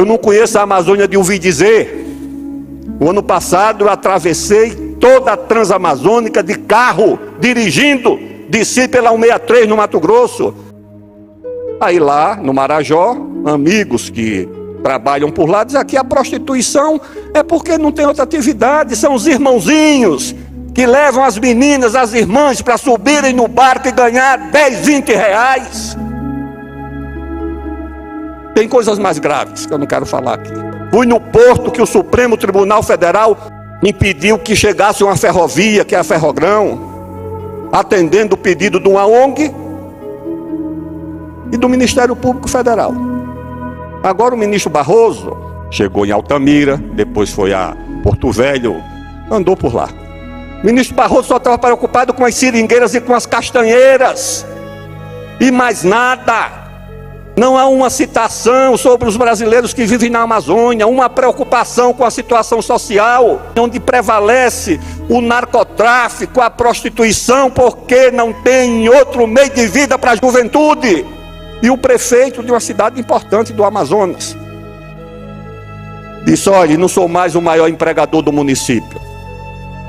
Eu não conheço a Amazônia de ouvir dizer. O ano passado eu atravessei toda a Transamazônica de carro, dirigindo, desci pela 163 no Mato Grosso. Aí lá no Marajó, amigos que trabalham por lá dizem que a prostituição é porque não tem outra atividade, são os irmãozinhos que levam as meninas, as irmãs para subirem no barco e ganhar 10, 20 reais. Tem coisas mais graves que eu não quero falar aqui. Fui no porto que o Supremo Tribunal Federal impediu que chegasse uma ferrovia, que é a Ferrogrão, atendendo o pedido de uma ONG e do Ministério Público Federal. Agora o ministro Barroso chegou em Altamira, depois foi a Porto Velho, andou por lá. O ministro Barroso só estava preocupado com as seringueiras e com as castanheiras, e mais nada. Não há uma citação sobre os brasileiros que vivem na Amazônia, uma preocupação com a situação social, onde prevalece o narcotráfico, a prostituição, porque não tem outro meio de vida para a juventude. E o prefeito de uma cidade importante do Amazonas disse: olha, não sou mais o maior empregador do município,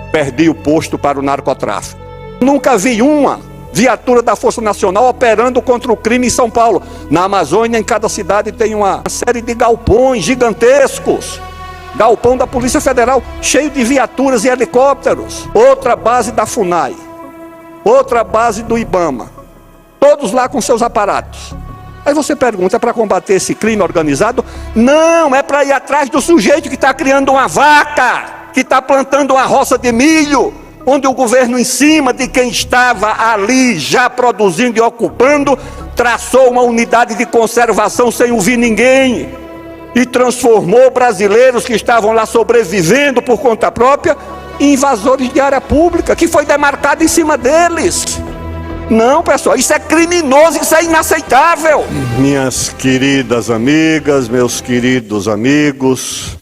perdi o posto para o narcotráfico. Nunca vi uma viatura da Força Nacional operando contra o crime em São Paulo. Na Amazônia, em cada cidade tem uma série de galpões gigantescos. Galpão da Polícia Federal, cheio de viaturas e helicópteros. Outra base da FUNAI, outra base do IBAMA, todos lá com seus aparatos. Aí você pergunta, é para combater esse crime organizado? Não, é para ir atrás do sujeito que está criando uma vaca, que está plantando uma roça de milho, onde o governo, em cima de quem estava ali já produzindo e ocupando, traçou uma unidade de conservação sem ouvir ninguém e transformou brasileiros que estavam lá sobrevivendo por conta própria em invasores de área pública, que foi demarcado em cima deles. Não, pessoal, isso é criminoso, isso é inaceitável. Minhas queridas amigas, meus queridos amigos,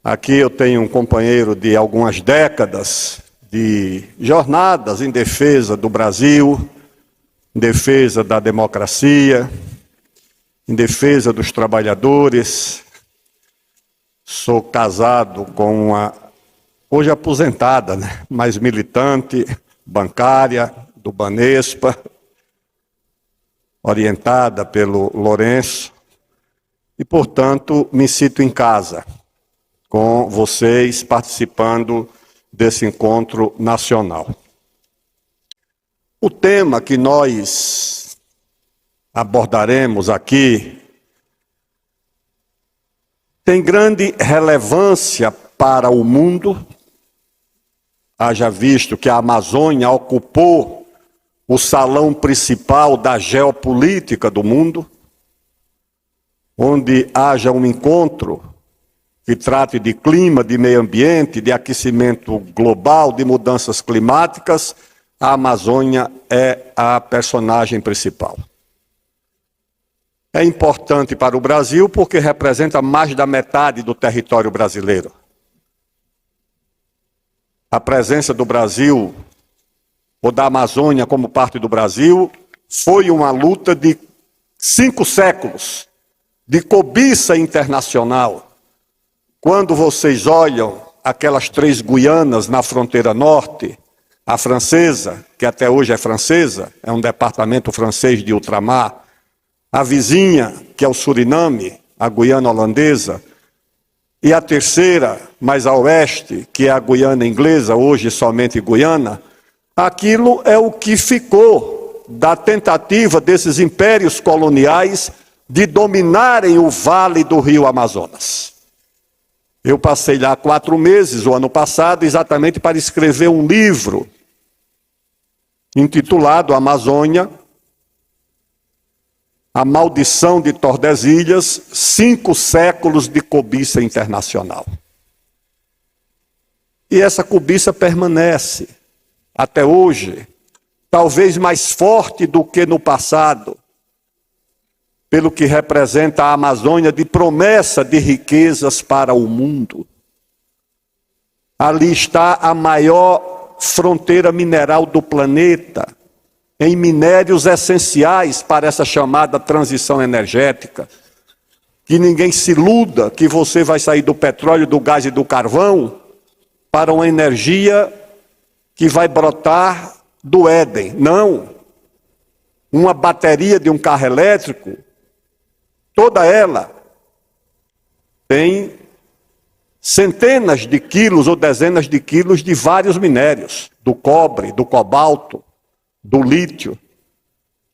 aqui eu tenho um companheiro de algumas décadas de jornadas em defesa do Brasil, em defesa da democracia, em defesa dos trabalhadores. Sou casado com uma, hoje aposentada, né, mas militante, bancária, do Banespa, orientada pelo Lourenço, e, portanto, me sinto em casa com vocês participando desse encontro nacional. O tema que nós abordaremos aqui tem grande relevância para o mundo, haja visto que a Amazônia ocupou o salão principal da geopolítica do mundo, onde haja um encontro que trate de clima, de meio ambiente, de aquecimento global, de mudanças climáticas, a Amazônia é a personagem principal. É importante para o Brasil porque representa mais da metade do território brasileiro. A presença do Brasil, ou da Amazônia como parte do Brasil, foi uma luta de 5 séculos, de cobiça internacional. Quando vocês olham aquelas 3 Guianas na fronteira norte, a francesa, que até hoje é francesa, é um departamento francês de ultramar, a vizinha, que é o Suriname, a Guiana holandesa, e a terceira, mais a oeste, que é a Guiana inglesa, hoje somente Guiana, aquilo é o que ficou da tentativa desses impérios coloniais de dominarem o vale do rio Amazonas. Eu passei lá 4 meses, o ano passado, exatamente para escrever um livro intitulado Amazônia, a maldição de Tordesilhas, 5 séculos de cobiça internacional. E essa cobiça permanece até hoje, talvez mais forte do que no passado, pelo que representa a Amazônia de promessa de riquezas para o mundo. Ali está a maior fronteira mineral do planeta, em minérios essenciais para essa chamada transição energética. que ninguém se iluda que você vai sair do petróleo, do gás e do carvão para uma energia que vai brotar do Éden. Não. Uma bateria de um carro elétrico, toda ela tem centenas de quilos ou dezenas de quilos de vários minérios, do cobre, do cobalto, do lítio.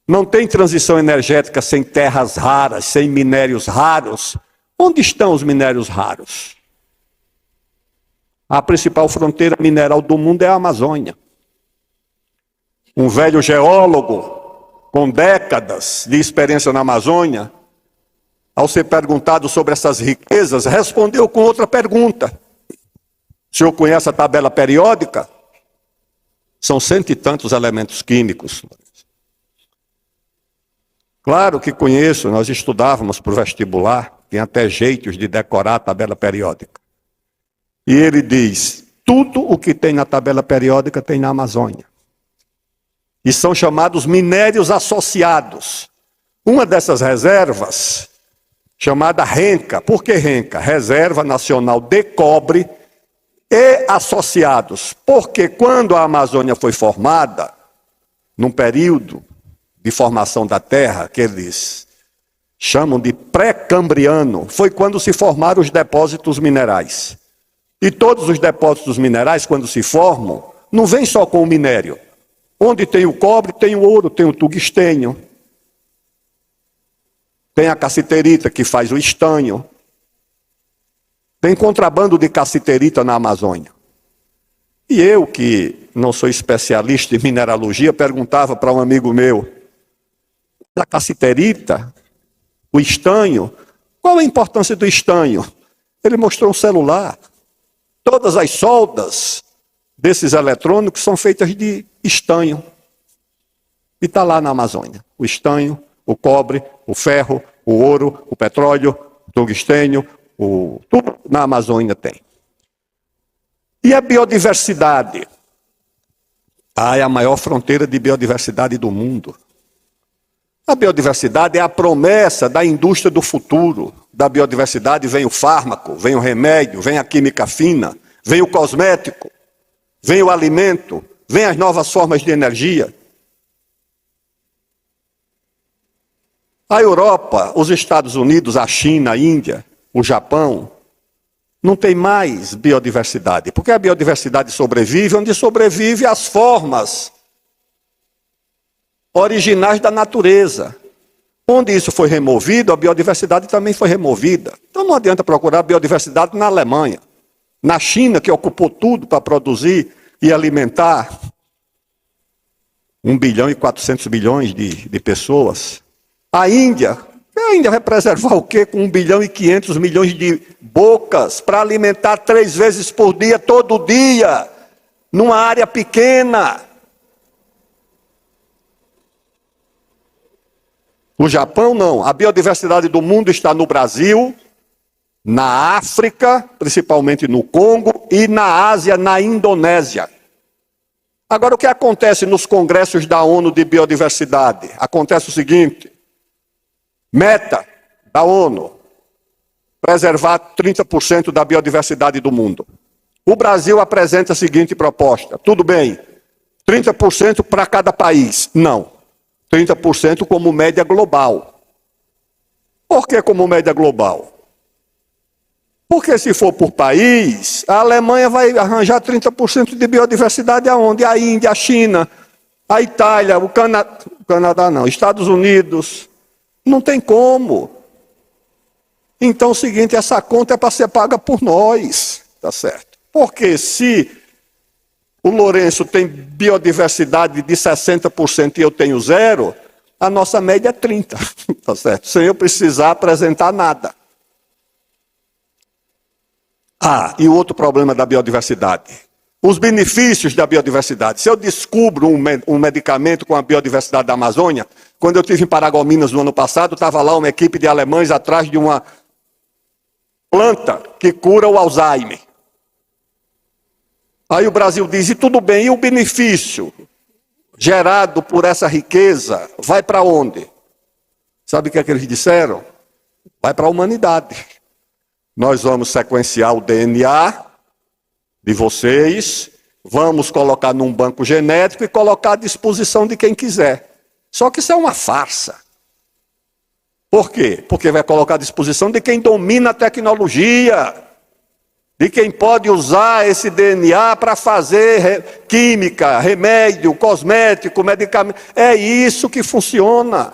Não tem transição energética sem terras raras, sem minérios raros. Onde estão os minérios raros? A principal fronteira mineral do mundo é a Amazônia. Um velho geólogo, com décadas de experiência na Amazônia, ao ser perguntado sobre essas riquezas, respondeu com outra pergunta. O senhor conhece a tabela periódica? São 100 e tantos elementos químicos. Claro que conheço, nós estudávamos para o vestibular, tem até jeitos de decorar a tabela periódica. E ele diz, tudo o que tem na tabela periódica tem na Amazônia. E são chamados minérios associados. Uma dessas reservas, chamada RENCA. Por que RENCA? Reserva Nacional de Cobre e Associados. Porque quando a Amazônia foi formada, num período de formação da terra, que eles chamam de pré-cambriano, foi quando se formaram os depósitos minerais. E todos os depósitos minerais, quando se formam, não vem só com o minério. Onde tem o cobre, tem o ouro, tem o tungstênio. Tem a cassiterita, que faz o estanho. Tem contrabando de cassiterita na Amazônia. E eu, que não sou especialista em mineralogia, perguntava para um amigo meu, a cassiterita, o estanho, qual a importância do estanho? Ele mostrou um celular. Todas as soldas desses eletrônicos são feitas de estanho. E está lá na Amazônia. O estanho, o cobre, o ferro, o ouro, o petróleo, o tungstênio, tudo na Amazônia tem. E a biodiversidade? É a maior fronteira de biodiversidade do mundo. A biodiversidade é a promessa da indústria do futuro. Da biodiversidade vem o fármaco, vem o remédio, vem a química fina, vem o cosmético, vem o alimento, vem as novas formas de energia. A Europa, os Estados Unidos, a China, a Índia, o Japão, não tem mais biodiversidade. Porque a biodiversidade sobrevive onde sobrevive as formas originais da natureza. Onde isso foi removido, a biodiversidade também foi removida. Então não adianta procurar biodiversidade na Alemanha, na China, que ocupou tudo para produzir e alimentar 1 bilhão e 400 milhões de pessoas. A Índia vai preservar o quê? Com 1 bilhão e 500 milhões de bocas para alimentar 3 vezes por dia, todo dia, numa área pequena. O Japão não. A biodiversidade do mundo está no Brasil, na África, principalmente no Congo, e na Ásia, na Indonésia. Agora, o que acontece nos congressos da ONU de biodiversidade? Acontece o seguinte: meta da ONU, preservar 30% da biodiversidade do mundo. O Brasil apresenta a seguinte proposta: tudo bem, 30% para cada país. Não. 30% como média global. Por que como média global? Porque se for por país, a Alemanha vai arranjar 30% de biodiversidade aonde? A Índia, a China, a Itália, o Canadá não, Estados Unidos. Não tem como. Então é o seguinte, essa conta é para ser paga por nós, tá certo? Porque se o Lourenço tem biodiversidade de 60% e eu tenho 0%, a nossa média é 30%, tá certo? Sem eu precisar apresentar nada. E o outro problema da biodiversidade. Os benefícios da biodiversidade. Se eu descubro um medicamento com a biodiversidade da Amazônia, quando eu estive em Paragominas no ano passado, estava lá uma equipe de alemães atrás de uma planta que cura o Alzheimer. Aí o Brasil diz, e tudo bem, e o benefício gerado por essa riqueza vai para onde? Sabe o que é que eles disseram? vai para a humanidade. Nós vamos sequenciar o DNA de vocês, vamos colocar num banco genético e colocar à disposição de quem quiser. Só que isso é uma farsa. Por quê? Porque vai colocar à disposição de quem domina a tecnologia, de quem pode usar esse DNA para fazer química, remédio, cosmético, medicamento. É isso que funciona.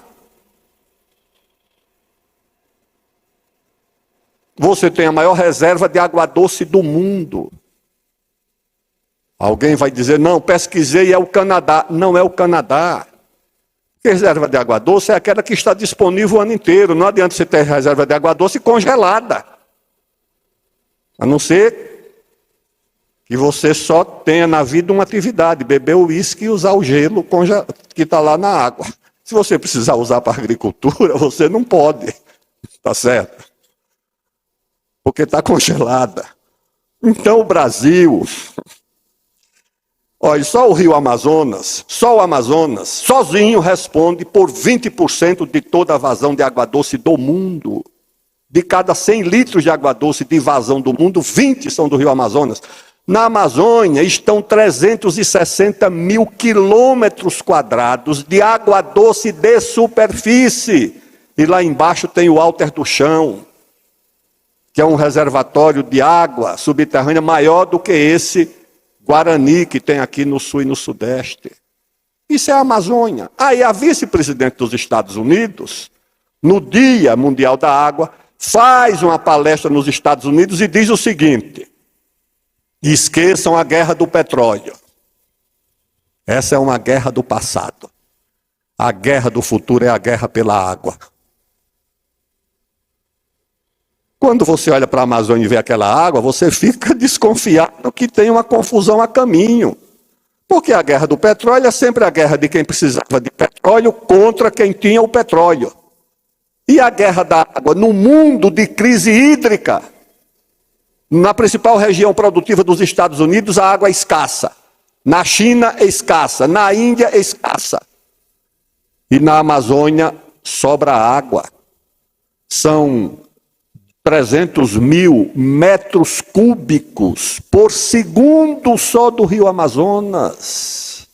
Você tem a maior reserva de água doce do mundo. Alguém vai dizer, não, pesquisei, é o Canadá. Não é o Canadá. Porque reserva de água doce é aquela que está disponível o ano inteiro. Não adianta você ter reserva de água doce congelada. A não ser que você só tenha na vida uma atividade, beber o uísque e usar o gelo que está lá na água. Se você precisar usar para a agricultura, você não pode. Tá certo? Porque está congelada. Então o Brasil, olha, só o Rio Amazonas, só o Amazonas, sozinho responde por 20% de toda a vazão de água doce do mundo. De cada 100 litros de água doce de vazão do mundo, 20 são do Rio Amazonas. Na Amazônia estão 360 mil quilômetros quadrados de água doce de superfície. E lá embaixo tem o Alter do Chão, que é um reservatório de água subterrânea maior do que esse Guarani que tem aqui no sul e no sudeste. Isso é a Amazônia. Aí a vice-presidente dos Estados Unidos, no Dia Mundial da Água, faz uma palestra nos Estados Unidos e diz o seguinte: esqueçam a guerra do petróleo. Essa é uma guerra do passado. A guerra do futuro é a guerra pela água. Quando você olha para a Amazônia e vê aquela água, você fica desconfiado que tem uma confusão a caminho. Porque a guerra do petróleo é sempre a guerra de quem precisava de petróleo contra quem tinha o petróleo. E a guerra da água no mundo de crise hídrica, na principal região produtiva dos Estados Unidos, a água é escassa. Na China é escassa, na Índia é escassa. E na Amazônia sobra água. São 300 mil metros cúbicos por segundo só do Rio Amazonas.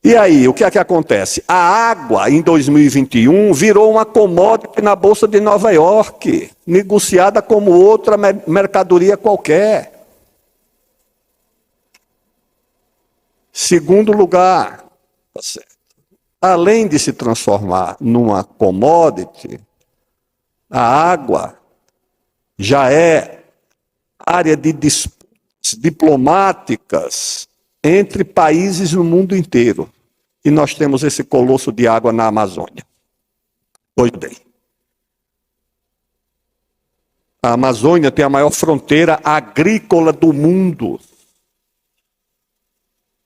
E aí, o que é que acontece? A água, em 2021, virou uma commodity na Bolsa de Nova York, negociada como outra mercadoria qualquer. Segundo lugar, tá certo, além de se transformar numa commodity, a água já é área de disputas diplomáticas entre países no mundo inteiro. E nós temos esse colosso de água na Amazônia. Pois bem, a Amazônia tem a maior fronteira agrícola do mundo.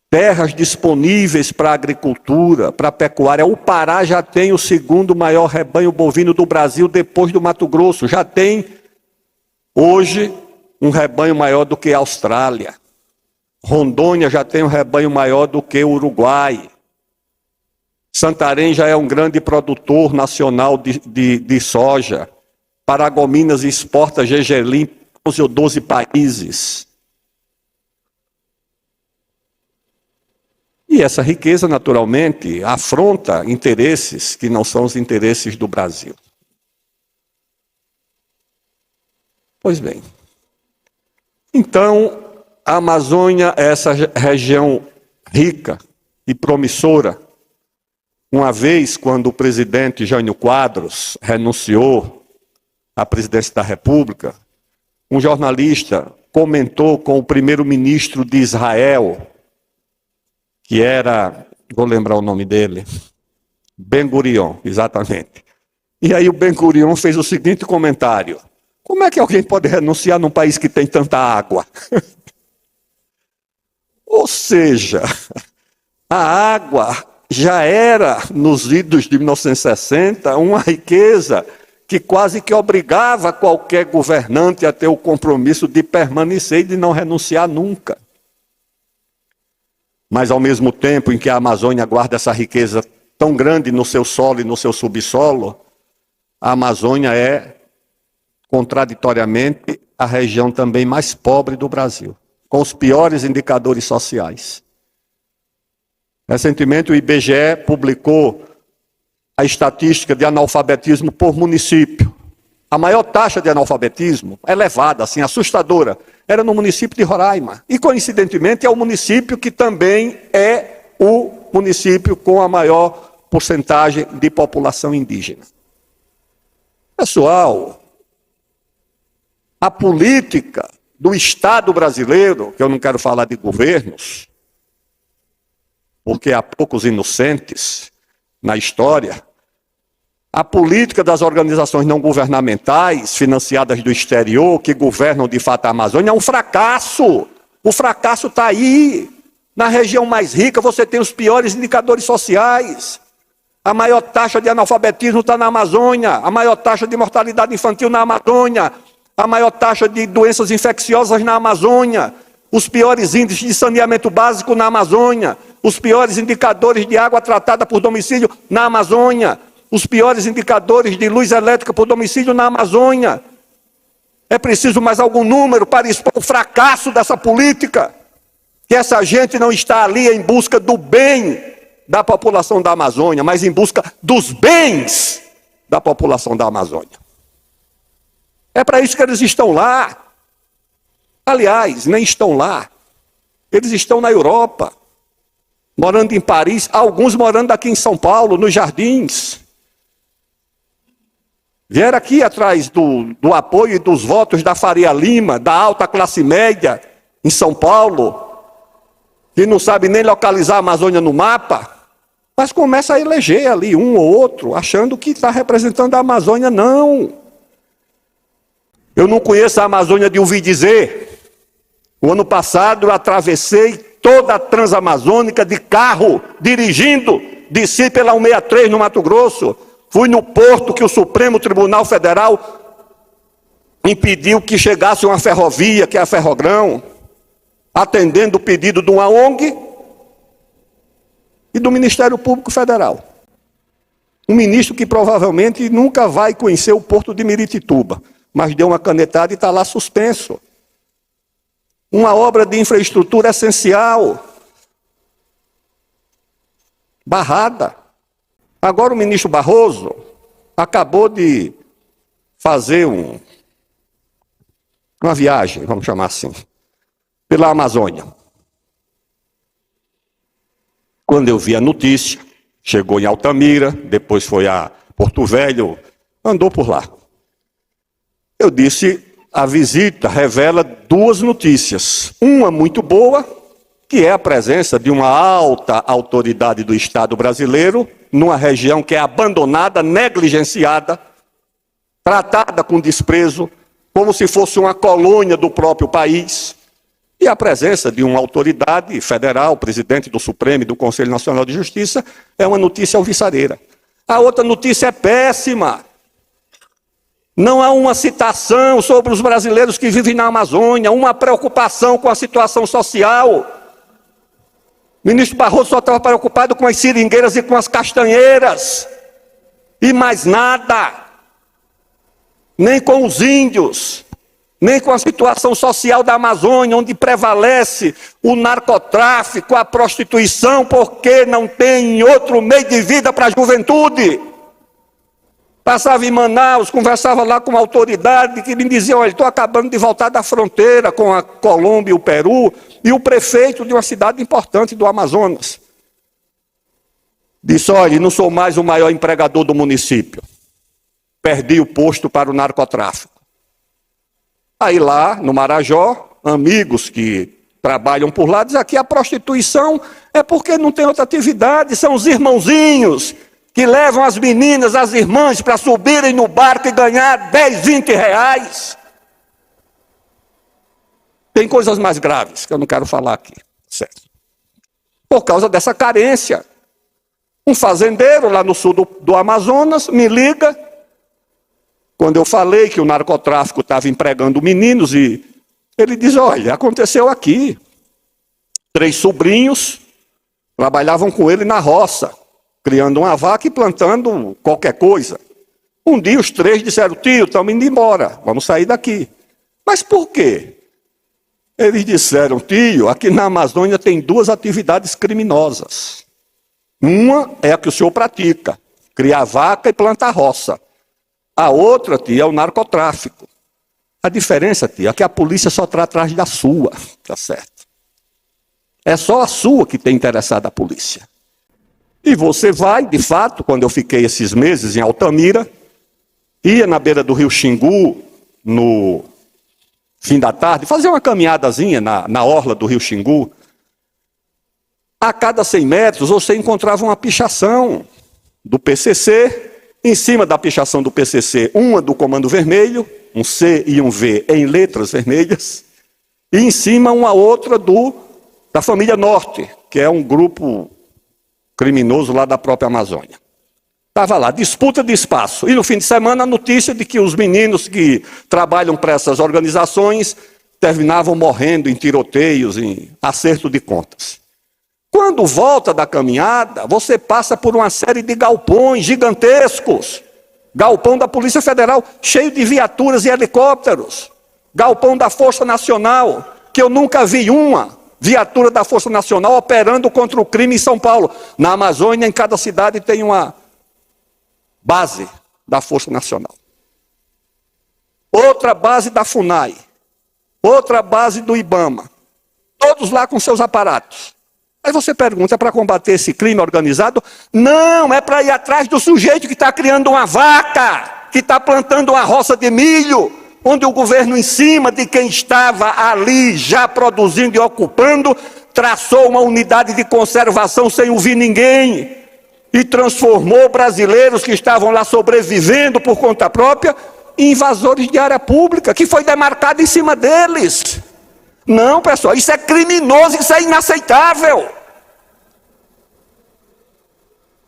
Terras disponíveis para a agricultura, para a pecuária. O Pará já tem o segundo maior rebanho bovino do Brasil, depois do Mato Grosso. Já tem, hoje, um rebanho maior do que a Austrália. Rondônia já tem um rebanho maior do que o Uruguai. Santarém já é um grande produtor nacional de soja. Paragominas exporta gergelim para 11 ou 12 países. E essa riqueza, naturalmente, afronta interesses que não são os interesses do Brasil. Pois bem, então, a Amazônia é essa região rica e promissora. Uma vez, quando o presidente Jânio Quadros renunciou à presidência da República, um jornalista comentou com o primeiro-ministro de Israel, que era, vou lembrar o nome dele, Ben-Gurion, exatamente. E aí o Ben-Gurion fez o seguinte comentário: como é que alguém pode renunciar num país que tem tanta água? Ou seja, a água já era, nos idos de 1960, uma riqueza que quase que obrigava qualquer governante a ter o compromisso de permanecer e de não renunciar nunca. Mas ao mesmo tempo em que a Amazônia guarda essa riqueza tão grande no seu solo e no seu subsolo, a Amazônia é, contraditoriamente, a região também mais pobre do Brasil, com os piores indicadores sociais. Recentemente, o IBGE publicou a estatística de analfabetismo por município. A maior taxa de analfabetismo, elevada, assim, assustadora, era no município de Roraima. E, coincidentemente, é o município que também é o município com a maior porcentagem de população indígena. Pessoal, a política do Estado brasileiro, que eu não quero falar de governos, porque há poucos inocentes na história, a política das organizações não governamentais, financiadas do exterior, que governam de fato a Amazônia, é um fracasso. O fracasso está aí. Na região mais rica, você tem os piores indicadores sociais. A maior taxa de analfabetismo está na Amazônia. A maior taxa de mortalidade infantil na Amazônia. A maior taxa de doenças infecciosas na Amazônia. Os piores índices de saneamento básico na Amazônia. Os piores indicadores de água tratada por domicílio na Amazônia. Os piores indicadores de luz elétrica por domicílio na Amazônia. É preciso mais algum número para expor o fracasso dessa política? Que essa gente não está ali em busca do bem da população da Amazônia, mas em busca dos bens da população da Amazônia. É para isso que eles estão lá. Aliás, nem estão lá. Eles estão na Europa, morando em Paris, alguns morando aqui em São Paulo, nos Jardins. Vieram aqui atrás do apoio e dos votos da Faria Lima, da alta classe média, em São Paulo, que não sabe nem localizar a Amazônia no mapa, mas começa a eleger ali um ou outro, achando que está representando a Amazônia. Não. Eu não conheço a Amazônia de ouvir dizer. O ano passado eu atravessei toda a Transamazônica de carro, dirigindo, desci pela 163 no Mato Grosso, fui no porto que o Supremo Tribunal Federal impediu que chegasse uma ferrovia, que é a Ferrogrão, atendendo o pedido de uma ONG e do Ministério Público Federal. Um ministro que provavelmente nunca vai conhecer o porto de Miritituba, mas deu uma canetada e está lá suspenso. Uma obra de infraestrutura essencial, barrada. Agora o ministro Barroso acabou de fazer uma viagem, vamos chamar assim, pela Amazônia. Quando eu vi a notícia, chegou em Altamira, depois foi a Porto Velho, andou por lá. Eu disse, a visita revela duas notícias. Uma muito boa, que é a presença de uma alta autoridade do Estado brasileiro, numa região que é abandonada, negligenciada, tratada com desprezo, como se fosse uma colônia do próprio país. E a presença de uma autoridade federal, presidente do Supremo e do Conselho Nacional de Justiça, é uma notícia alvissareira. A outra notícia é péssima. Não há uma citação sobre os brasileiros que vivem na Amazônia, uma preocupação com a situação social. O ministro Barroso só estava preocupado com as seringueiras e com as castanheiras. E mais nada. Nem com os índios. Nem com a situação social da Amazônia, onde prevalece o narcotráfico, a prostituição, porque não tem outro meio de vida para a juventude. Passava em Manaus, conversava lá com uma autoridade que me dizia, olha, estou acabando de voltar da fronteira com a Colômbia e o Peru, e o prefeito de uma cidade importante do Amazonas disse, olha, não sou mais o maior empregador do município, perdi o posto para o narcotráfico. Aí lá, no Marajó, amigos que trabalham por lá, dizem que a prostituição é porque não tem outra atividade, são os irmãozinhos que levam as meninas, as irmãs, para subirem no barco e ganhar 10, 20 reais. Tem coisas mais graves que eu não quero falar aqui, certo? Por causa dessa carência. Um fazendeiro lá no sul do Amazonas me liga, quando eu falei que o narcotráfico estava empregando meninos, e ele diz, olha, aconteceu aqui. 3 sobrinhos trabalhavam com ele na roça, criando uma vaca e plantando qualquer coisa. Um dia os três disseram: tio, estamos indo embora, vamos sair daqui. Mas por quê? Eles disseram: tio, aqui na Amazônia tem duas atividades criminosas. Uma é a que o senhor pratica, criar vaca e plantar roça. A outra, tio, é o narcotráfico. A diferença, tio, é que a polícia só está atrás da sua, tá certo? É só a sua que tem interessado a polícia. E você vai, de fato, quando eu fiquei esses meses em Altamira, ia na beira do rio Xingu, no fim da tarde, fazer uma caminhadazinha na orla do rio Xingu. A cada 100 metros você encontrava uma pichação do PCC, em cima da pichação do PCC, uma do Comando Vermelho, um C e um V em letras vermelhas, e em cima uma outra da família Norte, que é um grupo criminoso lá da própria Amazônia. Estava lá, disputa de espaço. E no fim de semana a notícia de que os meninos que trabalham para essas organizações terminavam morrendo em tiroteios, em acerto de contas. Quando volta da caminhada, você passa por uma série de galpões gigantescos. Galpão da Polícia Federal, cheio de viaturas e helicópteros. Galpão da Força Nacional, que eu nunca vi uma viatura da Força Nacional operando contra o crime em São Paulo. Na Amazônia, em cada cidade tem uma base da Força Nacional. Outra base da FUNAI. Outra base do IBAMA. Todos lá com seus aparatos. Aí você pergunta: é para combater esse crime organizado? Não, é para ir atrás do sujeito que está criando uma vaca, que está plantando uma roça de milho, onde o governo, em cima de quem estava ali já produzindo e ocupando, traçou uma unidade de conservação sem ouvir ninguém e transformou brasileiros que estavam lá sobrevivendo por conta própria em invasores de área pública, que foi demarcado em cima deles. Não, pessoal, isso é criminoso, isso é inaceitável.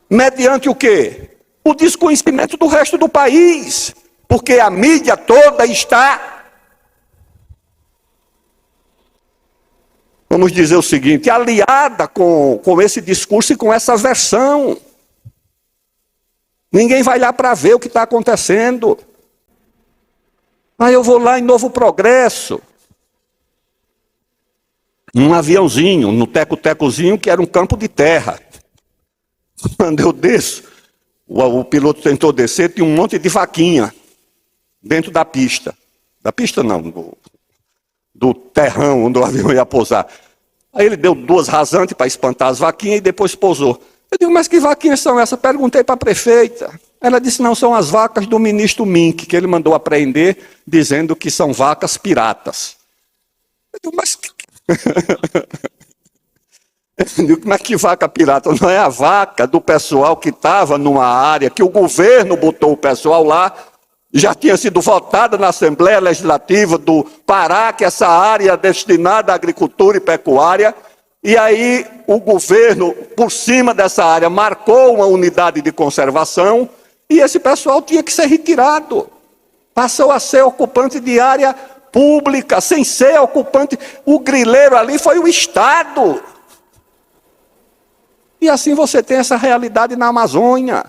Mediante o quê? O desconhecimento do resto do país. Porque a mídia toda está, vamos dizer o seguinte, aliada com esse discurso e com essa versão. Ninguém vai lá para ver o que está acontecendo. Aí eu vou lá em Novo Progresso, num aviãozinho, no teco-tecozinho, que era um campo de terra. Quando eu desço, o piloto tentou descer, tinha um monte de vaquinha dentro da pista. Da pista não, do terrão onde o avião ia pousar. Aí ele deu 2 rasantes para espantar as vaquinhas e depois pousou. Eu digo: mas que vaquinhas são essas? Perguntei para a prefeita. Ela disse: não, são as vacas do ministro Mink, que ele mandou apreender, dizendo que são vacas piratas. Eu digo: mas eu digo, como é que vaca pirata? Não é a vaca do pessoal que estava numa área que o governo botou o pessoal lá, já tinha sido votada na Assembleia Legislativa do Pará, que essa área é destinada à agricultura e pecuária, e aí o governo, por cima dessa área, marcou uma unidade de conservação, e esse pessoal tinha que ser retirado. Passou a ser ocupante de área pública, sem ser ocupante. O grileiro ali foi o Estado. E assim você tem essa realidade na Amazônia,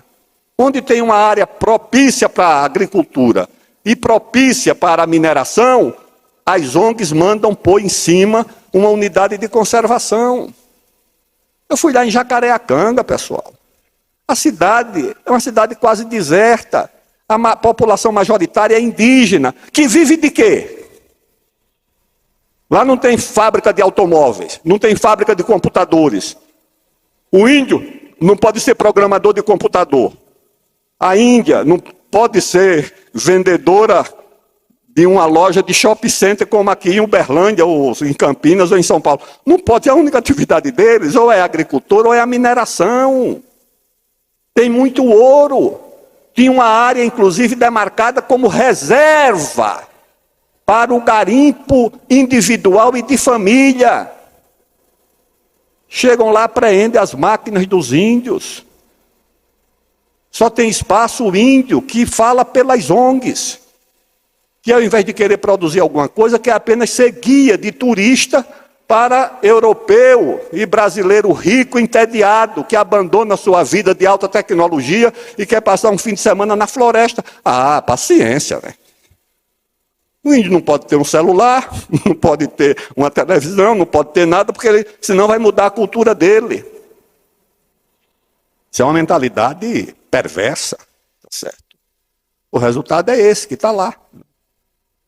onde tem uma área propícia para a agricultura e propícia para a mineração, as ONGs mandam pôr em cima uma unidade de conservação. Eu fui lá em Jacareacanga, pessoal. A cidade é uma cidade quase deserta. A população majoritária é indígena, que vive de quê? Lá não tem fábrica de automóveis, não tem fábrica de computadores. O índio não pode ser programador de computador. A Índia não pode ser vendedora de uma loja de shopping center como aqui em Uberlândia, ou em Campinas, ou em São Paulo. Não pode, a única atividade deles ou é a agricultura ou é a mineração. Tem muito ouro. Tinha uma área, inclusive, demarcada como reserva para o garimpo individual e de família. Chegam lá, apreendem as máquinas dos índios. Só tem espaço o índio que fala pelas ONGs, que ao invés de querer produzir alguma coisa, quer apenas ser guia de turista para europeu e brasileiro rico, entediado, que abandona sua vida de alta tecnologia e quer passar um fim de semana na floresta. Ah, paciência, né? O índio não pode ter um celular, não pode ter uma televisão, não pode ter nada, porque senão vai mudar a cultura dele. Isso é uma mentalidade perversa, tá certo? O resultado é esse que está lá.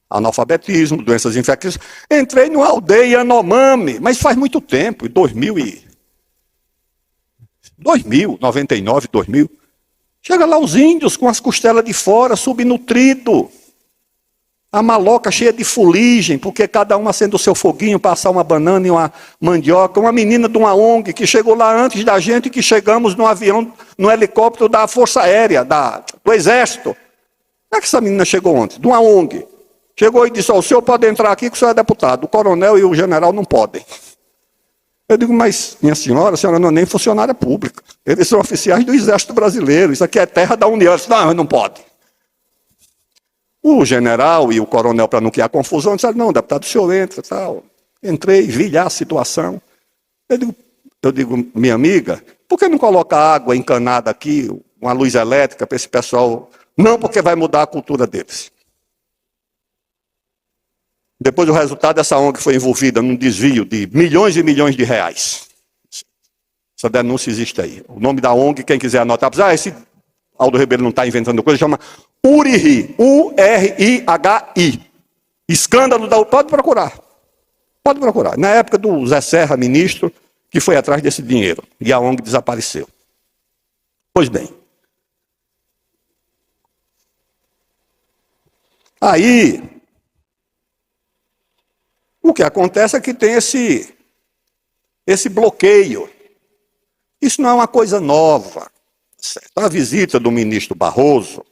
Analfabetismo, doenças infecciosas. Entrei numa aldeia Yanomami, mas faz muito tempo, em 99, 2000. Chega lá os índios com as costelas de fora, subnutrido. A maloca cheia de fuligem, porque cada um acende o seu foguinho, passar uma banana e uma mandioca. Uma menina de uma ONG que chegou lá antes da gente, que chegamos no avião, no helicóptero da Força Aérea, do Exército. Como é que essa menina chegou ontem? De uma ONG. Chegou e disse, o senhor pode entrar aqui que o senhor é deputado. O coronel e o general não podem. Eu digo, mas minha senhora, a senhora não é nem funcionária pública. Eles são oficiais do Exército Brasileiro. Isso aqui é terra da União. Eu disse, não pode. O general e o coronel, para não criar confusão, disseram, não, deputado, o senhor entra. Tal. Entrei, vi lá a situação. Eu digo, minha amiga, por que não coloca água encanada aqui, uma luz elétrica para esse pessoal? Não, porque vai mudar a cultura deles. Depois o resultado, essa ONG foi envolvida num desvio de milhões e milhões de reais. Essa denúncia existe aí. O nome da ONG, quem quiser anotar, esse Aldo Ribeiro não está inventando coisa, chama URIHI, U-R-I-H-I. Escândalo da... Pode procurar. Pode procurar. Na época do Zé Serra, ministro, que foi atrás desse dinheiro. E a ONG desapareceu. Pois bem. Aí... O que acontece é que tem esse bloqueio. Isso não é uma coisa nova. Certo? A visita do ministro Barroso,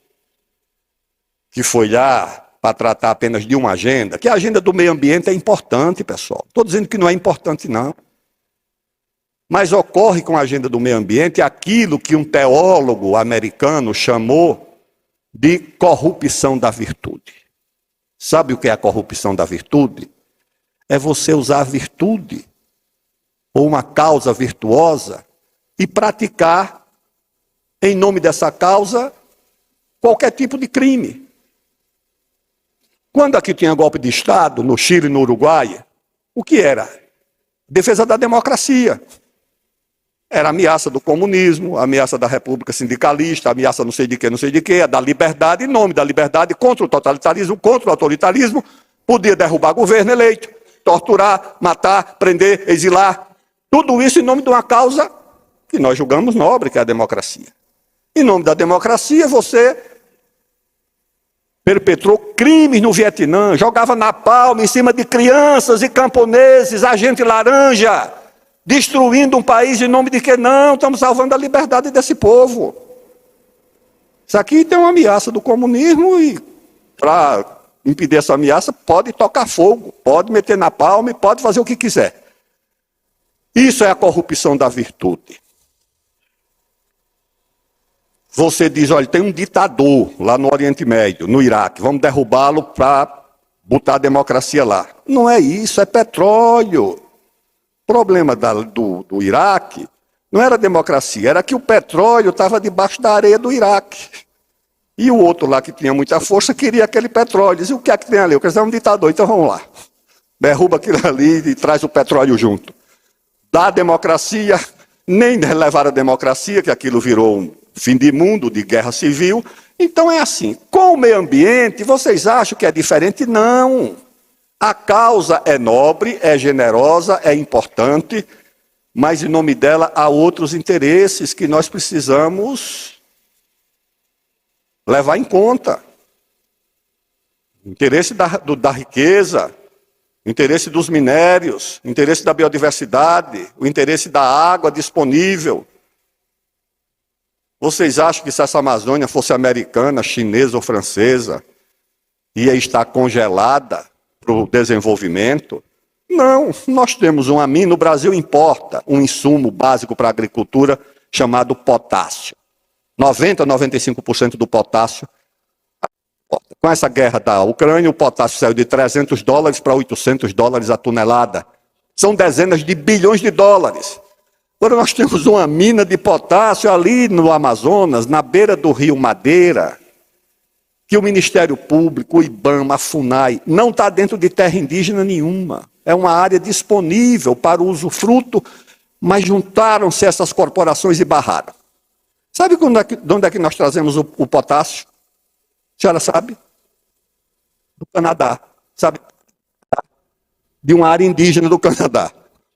que foi lá para tratar apenas de uma agenda, que a agenda do meio ambiente é importante, pessoal. Estou dizendo que não é importante, não. Mas ocorre com a agenda do meio ambiente aquilo que um teólogo americano chamou de corrupção da virtude. Sabe o que é a corrupção da virtude? É você usar a virtude ou uma causa virtuosa e praticar, em nome dessa causa, qualquer tipo de crime. Quando aqui tinha golpe de Estado, no Chile e no Uruguai, o que era? Defesa da democracia. Era ameaça do comunismo, ameaça da república sindicalista, ameaça não sei de que, da liberdade, em nome da liberdade, contra o totalitarismo, contra o autoritarismo, podia derrubar governo eleito, torturar, matar, prender, exilar. Tudo isso em nome de uma causa que nós julgamos nobre, que é a democracia. Em nome da democracia, você perpetrou crimes no Vietnã, jogava napalm em cima de crianças e camponeses, agente laranja, destruindo um país em nome de que não, estamos salvando a liberdade desse povo. Isso aqui tem uma ameaça do comunismo e para impedir essa ameaça, pode tocar fogo, pode meter na palma e pode fazer o que quiser. Isso é a corrupção da virtude. Você diz, olha, tem um ditador lá no Oriente Médio, no Iraque, vamos derrubá-lo para botar a democracia lá. Não é isso, é petróleo. O problema do Iraque não era a democracia, era que o petróleo estava debaixo da areia do Iraque. E o outro lá que tinha muita força queria aquele petróleo. Diz, o que é que tem ali? Eu quero dizer, é um ditador, então vamos lá. Derruba aquilo ali e traz o petróleo junto. Dá a democracia, nem levar a democracia, que aquilo virou um fim de mundo, de guerra civil. Então é assim, com o meio ambiente, vocês acham que é diferente? Não. A causa é nobre, é generosa, é importante, mas em nome dela há outros interesses que nós precisamos levar em conta. O interesse da riqueza, o interesse dos minérios, o interesse da biodiversidade, o interesse da água disponível. Vocês acham que se essa Amazônia fosse americana, chinesa ou francesa, ia estar congelada para o desenvolvimento? Não, nós temos uma mina, no Brasil importa um insumo básico para a agricultura chamado potássio. 95% do potássio. Com essa guerra da Ucrânia, o potássio saiu de $300 para $800 a tonelada. São dezenas de bilhões de dólares. Agora nós temos uma mina de potássio ali no Amazonas, na beira do rio Madeira, que o Ministério Público, o IBAMA, a FUNAI, não está dentro de terra indígena nenhuma. É uma área disponível para o usufruto, mas juntaram-se essas corporações e barraram. Sabe de onde é que nós trazemos o potássio? A senhora sabe? Do Canadá. Sabe? De uma área indígena do Canadá.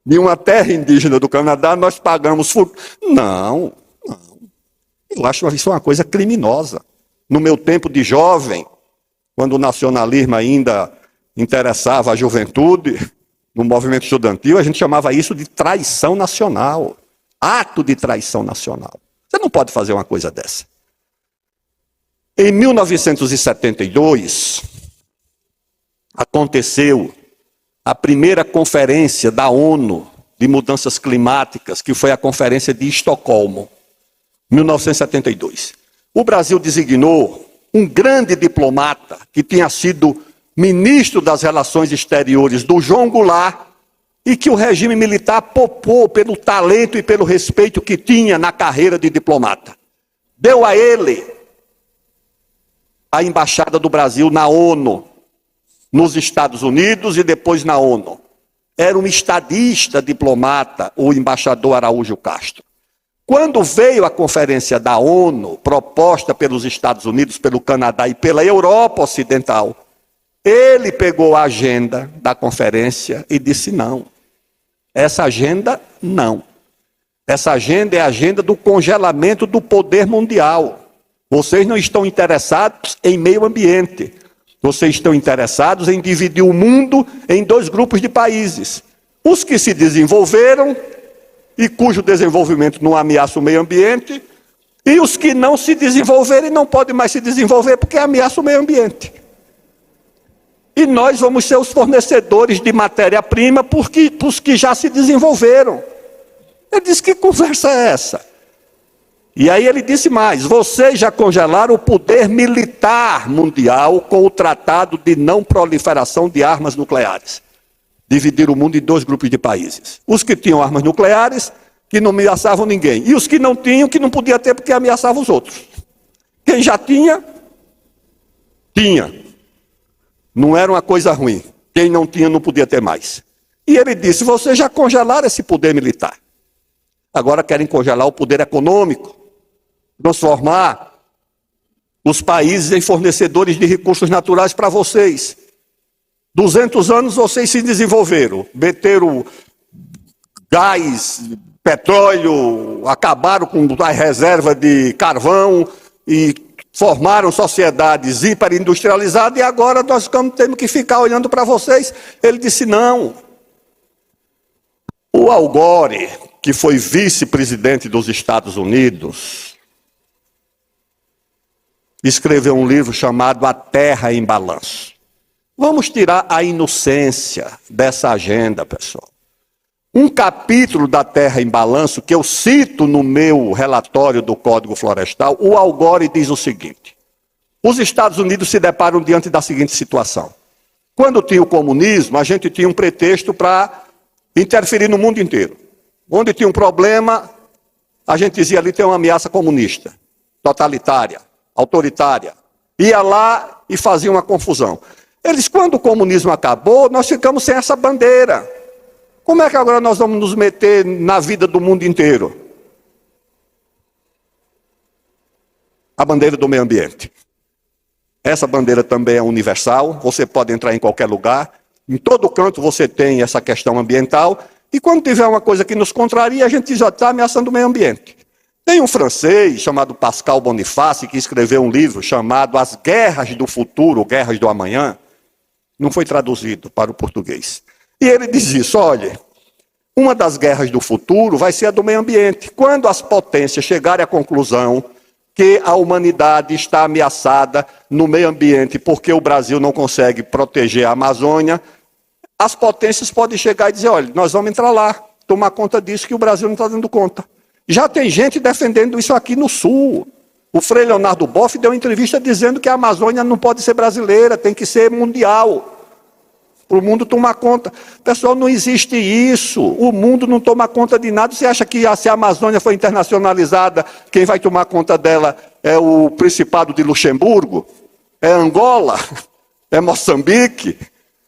De uma terra indígena do Canadá, nós pagamos... Não. Eu acho isso uma coisa criminosa. No meu tempo de jovem, quando o nacionalismo ainda interessava a juventude, no movimento estudantil, a gente chamava isso de traição nacional. Ato de traição nacional. Você não pode fazer uma coisa dessa. Em 1972, aconteceu a primeira conferência da ONU de mudanças climáticas, que foi a Conferência de Estocolmo, 1972. O Brasil designou um grande diplomata, que tinha sido ministro das Relações Exteriores do João Goulart, e que o regime militar poupou pelo talento e pelo respeito que tinha na carreira de diplomata. Deu a ele a embaixada do Brasil na ONU, nos Estados Unidos e depois na ONU. Era um estadista diplomata, o embaixador Araújo Castro. Quando veio a conferência da ONU, proposta pelos Estados Unidos, pelo Canadá e pela Europa Ocidental, ele pegou a agenda da conferência e disse não. Essa agenda, não. Essa agenda é a agenda do congelamento do poder mundial. Vocês não estão interessados em meio ambiente. Vocês estão interessados em dividir o mundo em dois grupos de países. Os que se desenvolveram e cujo desenvolvimento não ameaça o meio ambiente, e os que não se desenvolveram e não podem mais se desenvolver porque ameaça o meio ambiente. E nós vamos ser os fornecedores de matéria-prima para os que já se desenvolveram. Ele disse, que conversa é essa? E aí ele disse mais, vocês já congelaram o poder militar mundial com o Tratado de Não Proliferação de Armas Nucleares. Dividir o mundo em dois grupos de países. Os que tinham armas nucleares, que não ameaçavam ninguém. E os que não tinham, que não podia ter porque ameaçavam os outros. Quem já tinha, tinha. Não era uma coisa ruim. Quem não tinha, não podia ter mais. E ele disse, vocês já congelaram esse poder militar. Agora querem congelar o poder econômico. Transformar os países em fornecedores de recursos naturais para vocês. 200 anos vocês se desenvolveram. Meteram gás, petróleo, acabaram com a reserva de carvão e formaram sociedades hiperindustrializadas e agora nós temos que ficar olhando para vocês. Ele disse não. O Al Gore, que foi vice-presidente dos Estados Unidos, escreveu um livro chamado A Terra em Balanço. Vamos tirar a inocência dessa agenda, pessoal. Um capítulo da Terra em Balanço, que eu cito no meu relatório do Código Florestal, o Al Gore diz o seguinte: os Estados Unidos se deparam diante da seguinte situação. Quando tinha o comunismo, a gente tinha um pretexto para interferir no mundo inteiro. Onde tinha um problema, a gente dizia ali tem uma ameaça comunista, totalitária, autoritária. Ia lá e fazia uma confusão. Eles, quando o comunismo acabou, nós ficamos sem essa bandeira. Como é que agora nós vamos nos meter na vida do mundo inteiro? A bandeira do meio ambiente. Essa bandeira também é universal, você pode entrar em qualquer lugar, em todo canto você tem essa questão ambiental, e quando tiver uma coisa que nos contraria, a gente já está ameaçando o meio ambiente. Tem um francês chamado Pascal Boniface, que escreveu um livro chamado As Guerras do Futuro, Guerras do Amanhã, não foi traduzido para o português. E ele diz isso, olha, uma das guerras do futuro vai ser a do meio ambiente. Quando as potências chegarem à conclusão que a humanidade está ameaçada no meio ambiente porque o Brasil não consegue proteger a Amazônia, as potências podem chegar e dizer, olha, nós vamos entrar lá, tomar conta disso que o Brasil não está dando conta. Já tem gente defendendo isso aqui no Sul. O Frei Leonardo Boff deu uma entrevista dizendo que a Amazônia não pode ser brasileira, tem que ser mundial. para o mundo tomar conta. Pessoal, não existe isso. O mundo não toma conta de nada. Você acha que se a Amazônia for internacionalizada, quem vai tomar conta dela é o Principado de Luxemburgo? É Angola? É Moçambique?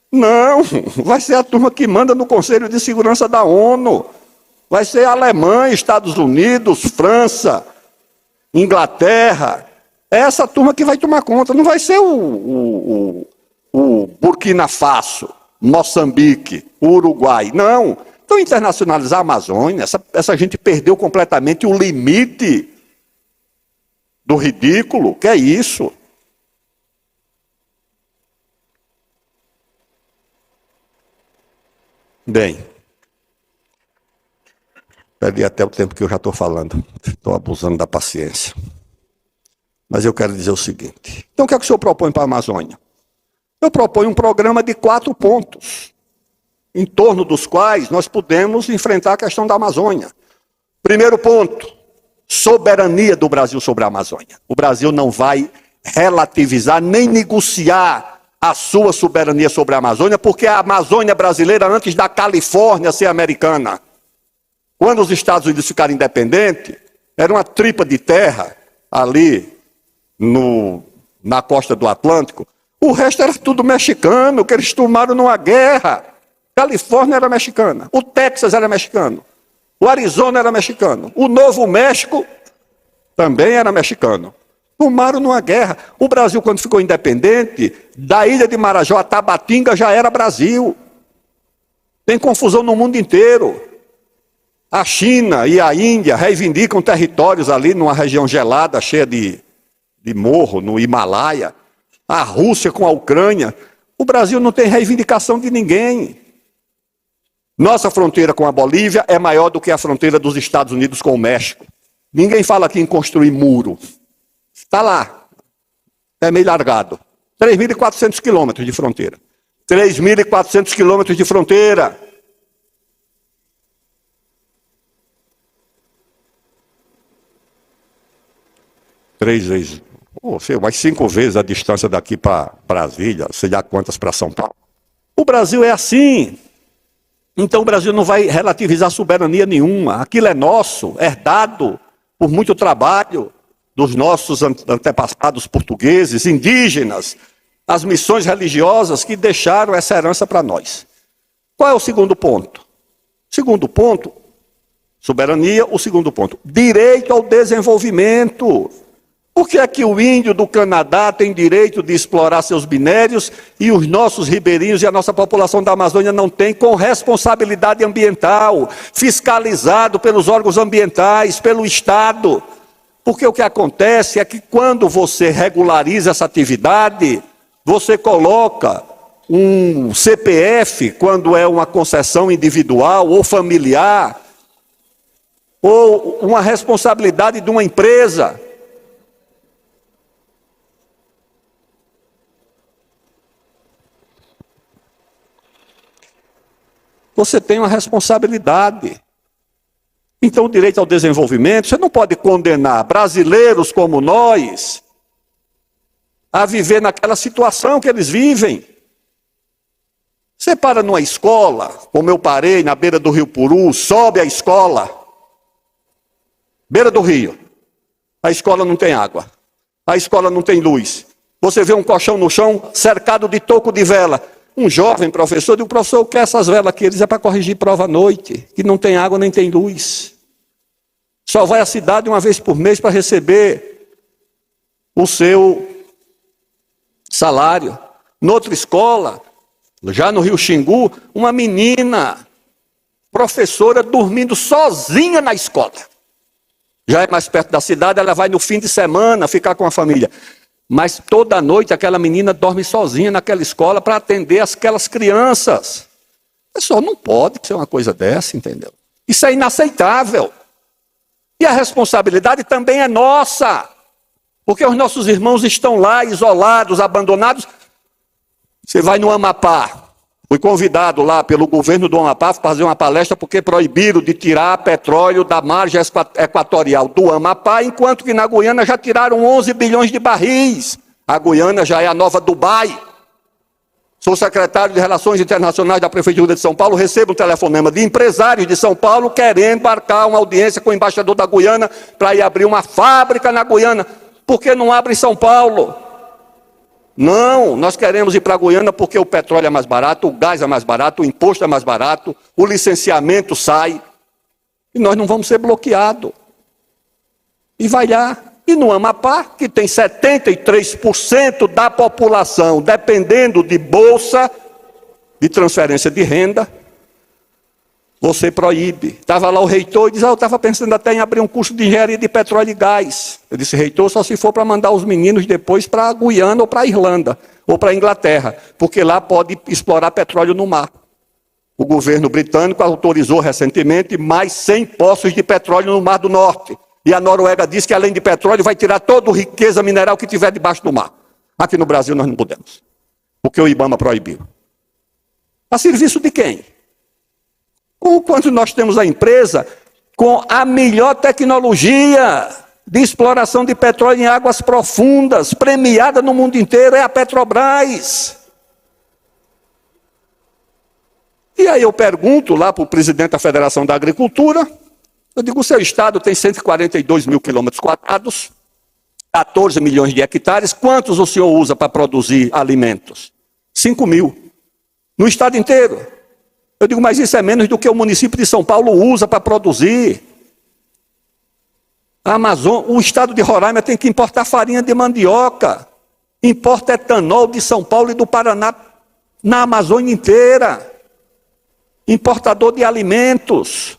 Não, vai ser a turma que manda no Conselho de Segurança da ONU. Vai ser a Alemanha, Estados Unidos, França, Inglaterra. É essa turma que vai tomar conta. Não vai ser o Burkina Faso, Moçambique, Uruguai. Não. Então, internacionalizar a Amazônia, essa gente perdeu completamente o limite do ridículo. Que é isso? Bem, perdi até o tempo que eu já estou falando. Estou abusando da paciência. Mas eu quero dizer o seguinte. Então, o que é que o senhor propõe para a Amazônia? Eu proponho um programa de 4 pontos, em torno dos quais nós podemos enfrentar a questão da Amazônia. Primeiro ponto, soberania do Brasil sobre a Amazônia. O Brasil não vai relativizar nem negociar a sua soberania sobre a Amazônia, porque a Amazônia brasileira, antes da Califórnia ser americana, quando os Estados Unidos ficaram independentes, era uma tripa de terra ali na costa do Atlântico. O resto era tudo mexicano, que eles tomaram numa guerra. Califórnia era mexicana, o Texas era mexicano, o Arizona era mexicano, o Novo México também era mexicano. Tomaram numa guerra. O Brasil, quando ficou independente, da ilha de Marajó a Tabatinga já era Brasil. Tem confusão no mundo inteiro. A China e a Índia reivindicam territórios ali numa região gelada, cheia de morro, no Himalaia. A Rússia com a Ucrânia. O Brasil não tem reivindicação de ninguém. Nossa fronteira com a Bolívia é maior do que a fronteira dos Estados Unidos com o México. Ninguém fala aqui em construir muro. Está lá. É meio largado. 3.400 quilômetros de fronteira. 3.400 quilômetros de fronteira. Três vezes, mais 5 vezes a distância daqui para Brasília, sei lá quantas para São Paulo. O Brasil é assim. Então o Brasil não vai relativizar soberania nenhuma. Aquilo é nosso, herdado por muito trabalho dos nossos antepassados portugueses, indígenas, as missões religiosas que deixaram essa herança para nós. Qual é o segundo ponto? Segundo ponto, soberania. O segundo ponto, direito ao desenvolvimento. Por que é que o índio do Canadá tem direito de explorar seus minérios e os nossos ribeirinhos e a nossa população da Amazônia não tem, com responsabilidade ambiental, fiscalizado pelos órgãos ambientais, pelo Estado? Porque o que acontece é que quando você regulariza essa atividade, você coloca um CPF, quando é uma concessão individual ou familiar, ou uma responsabilidade de uma empresa. Você tem uma responsabilidade. Então, o direito ao desenvolvimento, você não pode condenar brasileiros como nós a viver naquela situação que eles vivem. Você para numa escola, como eu parei na beira do Rio Puru, sobe a escola, beira do rio, a escola não tem água, a escola não tem luz. Você vê um colchão no chão cercado de toco de vela. Um jovem professor diz: o professor quer essas velas aqui, eles é para corrigir prova à noite, que não tem água nem tem luz. Só vai à cidade uma vez por mês para receber o seu salário. Noutra escola, já no Rio Xingu, uma menina, professora, dormindo sozinha na escola. Já é mais perto da cidade, ela vai no fim de semana ficar com a família. Mas toda noite aquela menina dorme sozinha naquela escola para atender aquelas crianças. Pessoal, não pode ser uma coisa dessa, entendeu? Isso é inaceitável. E a responsabilidade também é nossa. Porque os nossos irmãos estão lá, isolados, abandonados. Você vai no Amapá. Fui convidado lá pelo governo do Amapá para fazer uma palestra porque proibiram de tirar petróleo da margem equatorial do Amapá, enquanto que na Guiana já tiraram 11 bilhões de barris. A Guiana já é a nova Dubai. Sou secretário de Relações Internacionais da Prefeitura de São Paulo, recebo um telefonema de empresários de São Paulo querendo marcar uma audiência com o embaixador da Guiana para ir abrir uma fábrica na Guiana. Por que não abre em São Paulo? Não, nós queremos ir para a Guiana porque o petróleo é mais barato, o gás é mais barato, o imposto é mais barato, o licenciamento sai e nós não vamos ser bloqueados. E vai lá. E no Amapá, que tem 73% da população dependendo de bolsa, de transferência de renda, você proíbe. Estava lá o reitor e disse, eu estava pensando até em abrir um curso de engenharia de petróleo e gás. Eu disse, reitor, só se for para mandar os meninos depois para a Guiana ou para a Irlanda, ou para a Inglaterra, porque lá pode explorar petróleo no mar. O governo britânico autorizou recentemente mais 100 poços de petróleo no Mar do Norte. E a Noruega diz que, além de petróleo, vai tirar toda a riqueza mineral que tiver debaixo do mar. Aqui no Brasil nós não podemos, porque o IBAMA proibiu. A serviço de quem? Quando nós temos a empresa com a melhor tecnologia de exploração de petróleo em águas profundas, premiada no mundo inteiro, é a Petrobras. E aí eu pergunto lá para o presidente da Federação da Agricultura, eu digo, o seu estado tem 142 mil quilômetros quadrados, 14 milhões de hectares, quantos o senhor usa para produzir alimentos? 5 mil. No estado inteiro. Eu digo, mas isso é menos do que o município de São Paulo usa para produzir. A Amazônia, o estado de Roraima tem que importar farinha de mandioca, importa etanol de São Paulo e do Paraná na Amazônia inteira. Importador de alimentos.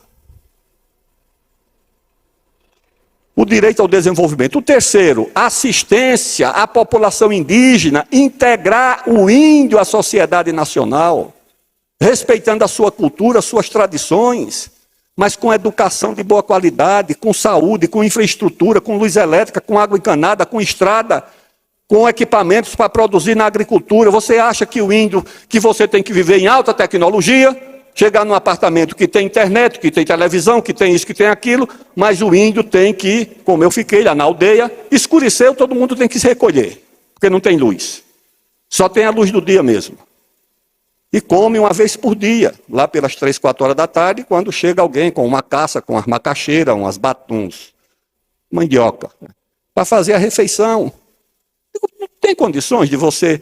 O direito ao desenvolvimento. O terceiro, assistência à população indígena, integrar o índio à sociedade nacional, respeitando a sua cultura, as suas tradições, mas com educação de boa qualidade, com saúde, com infraestrutura, com luz elétrica, com água encanada, com estrada, com equipamentos para produzir na agricultura. Você acha que o índio, que você tem que viver em alta tecnologia, chegar num apartamento que tem internet, que tem televisão, que tem isso, que tem aquilo, mas o índio tem que, como eu fiquei lá na aldeia, escureceu, todo mundo tem que se recolher, porque não tem luz. Só tem a luz do dia mesmo. E come uma vez por dia, lá pelas 3, 4 horas da tarde, quando chega alguém com uma caça, com as macaxeiras, uns mandioca, para fazer a refeição. Não tem condições de você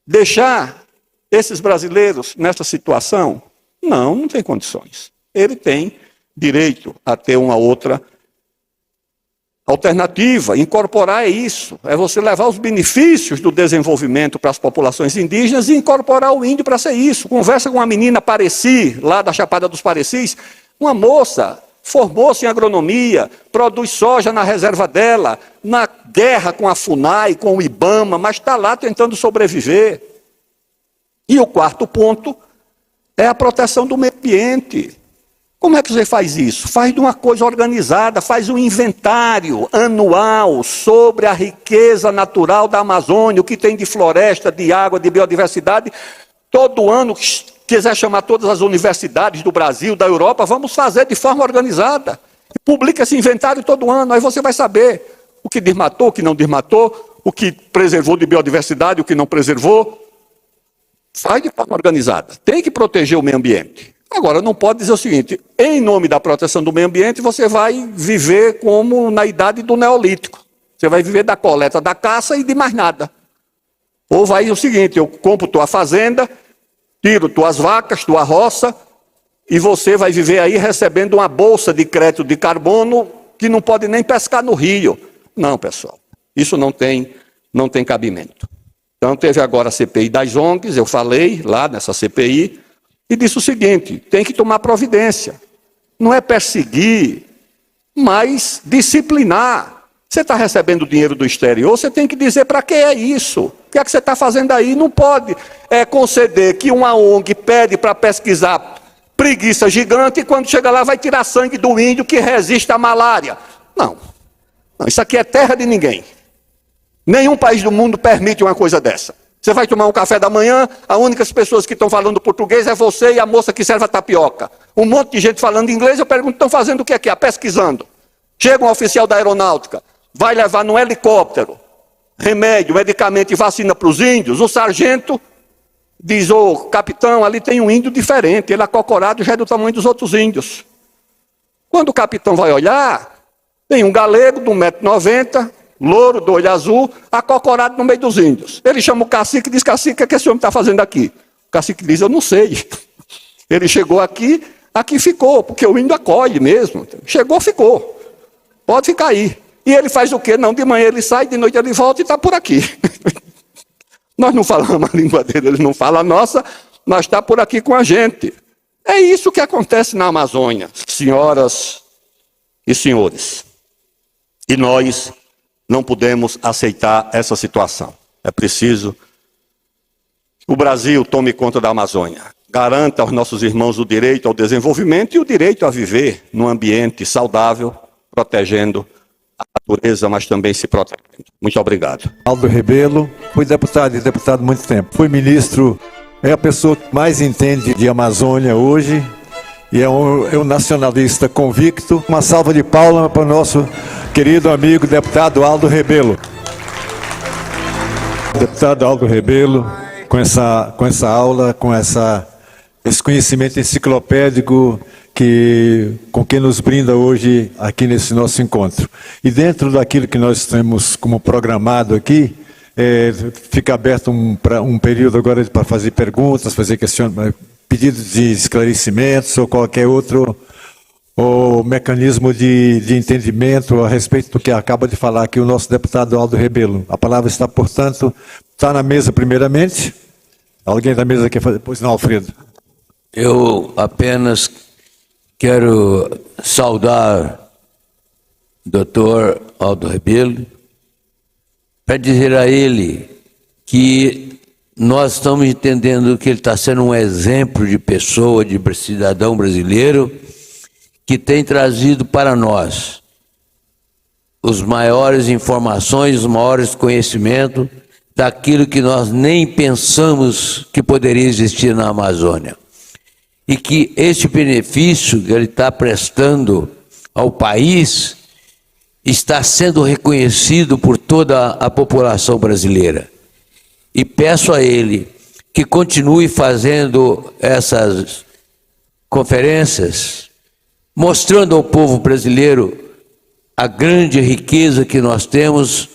deixar esses brasileiros nessa situação? Não, não tem condições. Ele tem direito a ter uma outra alternativa. Incorporar é isso. É você levar os benefícios do desenvolvimento para as populações indígenas e incorporar o índio para ser isso. Conversa com uma menina Pareci, lá da Chapada dos Parecis, uma moça, formou-se em agronomia, produz soja na reserva dela, na guerra com a FUNAI, com o IBAMA, mas está lá tentando sobreviver. E o quarto ponto é a proteção do meio ambiente. Como é que você faz isso? Faz de uma coisa organizada, faz um inventário anual sobre a riqueza natural da Amazônia, o que tem de floresta, de água, de biodiversidade. Todo ano, quiser chamar todas as universidades do Brasil, da Europa, vamos fazer de forma organizada. Publica esse inventário todo ano, aí você vai saber o que desmatou, o que não desmatou, o que preservou de biodiversidade, o que não preservou. Faz de forma organizada. Tem que proteger o meio ambiente. Agora, não pode dizer o seguinte, em nome da proteção do meio ambiente, você vai viver como na idade do Neolítico. Você vai viver da coleta, da caça e de mais nada. Ou vai o seguinte, eu compro tua fazenda, tiro tuas vacas, tua roça, e você vai viver aí recebendo uma bolsa de crédito de carbono que não pode nem pescar no rio. Não, pessoal, isso não tem cabimento. Então, teve agora a CPI das ONGs, eu falei lá nessa CPI, e disse o seguinte, tem que tomar providência. Não é perseguir, mas disciplinar. Você está recebendo dinheiro do exterior, você tem que dizer para que é isso. O que é que você está fazendo aí? Não pode conceder que uma ONG pede para pesquisar preguiça gigante e quando chega lá vai tirar sangue do índio que resiste à malária. Não, isso aqui é terra de ninguém. Nenhum país do mundo permite uma coisa dessa. Você vai tomar um café da manhã, as únicas pessoas que estão falando português é você e a moça que serve a tapioca. Um monte de gente falando inglês, eu pergunto, estão fazendo o que aqui? Pesquisando. Chega um oficial da aeronáutica, vai levar num helicóptero remédio, medicamento e vacina para os índios, o sargento diz: ô capitão, ali tem um índio diferente, ele acocorado já é do tamanho dos outros índios. Quando o capitão vai olhar, tem um galego de 1,90 m, louro, do olho azul, acocorado no meio dos índios. Ele chama o cacique e diz: cacique, o que esse homem está fazendo aqui? O cacique diz: eu não sei. Ele chegou aqui, aqui ficou, porque o índio acolhe mesmo. Chegou, ficou. Pode ficar aí. E ele faz o quê? Não, de manhã ele sai, de noite ele volta e está por aqui. Nós não falamos a língua dele, ele não fala a nossa, mas está por aqui com a gente. É isso que acontece na Amazônia, senhoras e senhores. E nós não podemos aceitar essa situação. É preciso que o Brasil tome conta da Amazônia, garanta aos nossos irmãos o direito ao desenvolvimento e o direito a viver num ambiente saudável, protegendo a natureza, mas também se protegendo. Muito obrigado. Aldo Rebelo, fui deputado há muito tempo. Fui ministro, é a pessoa que mais entende de Amazônia hoje e é um nacionalista convicto. Uma salva de palmas para o nosso querido amigo deputado Aldo Rebelo. Deputado Aldo Rebelo, com essa aula, esse conhecimento enciclopédico com que nos brinda hoje aqui nesse nosso encontro. E dentro daquilo que nós temos como programado aqui, fica aberto um período agora para fazer perguntas, fazer questionamentos, pedidos de esclarecimentos ou qualquer outro mecanismo de entendimento a respeito do que acaba de falar aqui o nosso deputado Aldo Rebelo. A palavra está, portanto, na mesa primeiramente. Alguém da mesa quer fazer? Pois não, Alfredo. Eu apenas quero saudar o doutor Aldo Rebelo para dizer a ele que nós estamos entendendo que ele está sendo um exemplo de pessoa, de cidadão brasileiro, que tem trazido para nós os maiores informações, os maiores conhecimentos daquilo que nós nem pensamos que poderia existir na Amazônia. E que este benefício que ele está prestando ao país está sendo reconhecido por toda a população brasileira. E peço a ele que continue fazendo essas conferências, mostrando ao povo brasileiro a grande riqueza que nós temos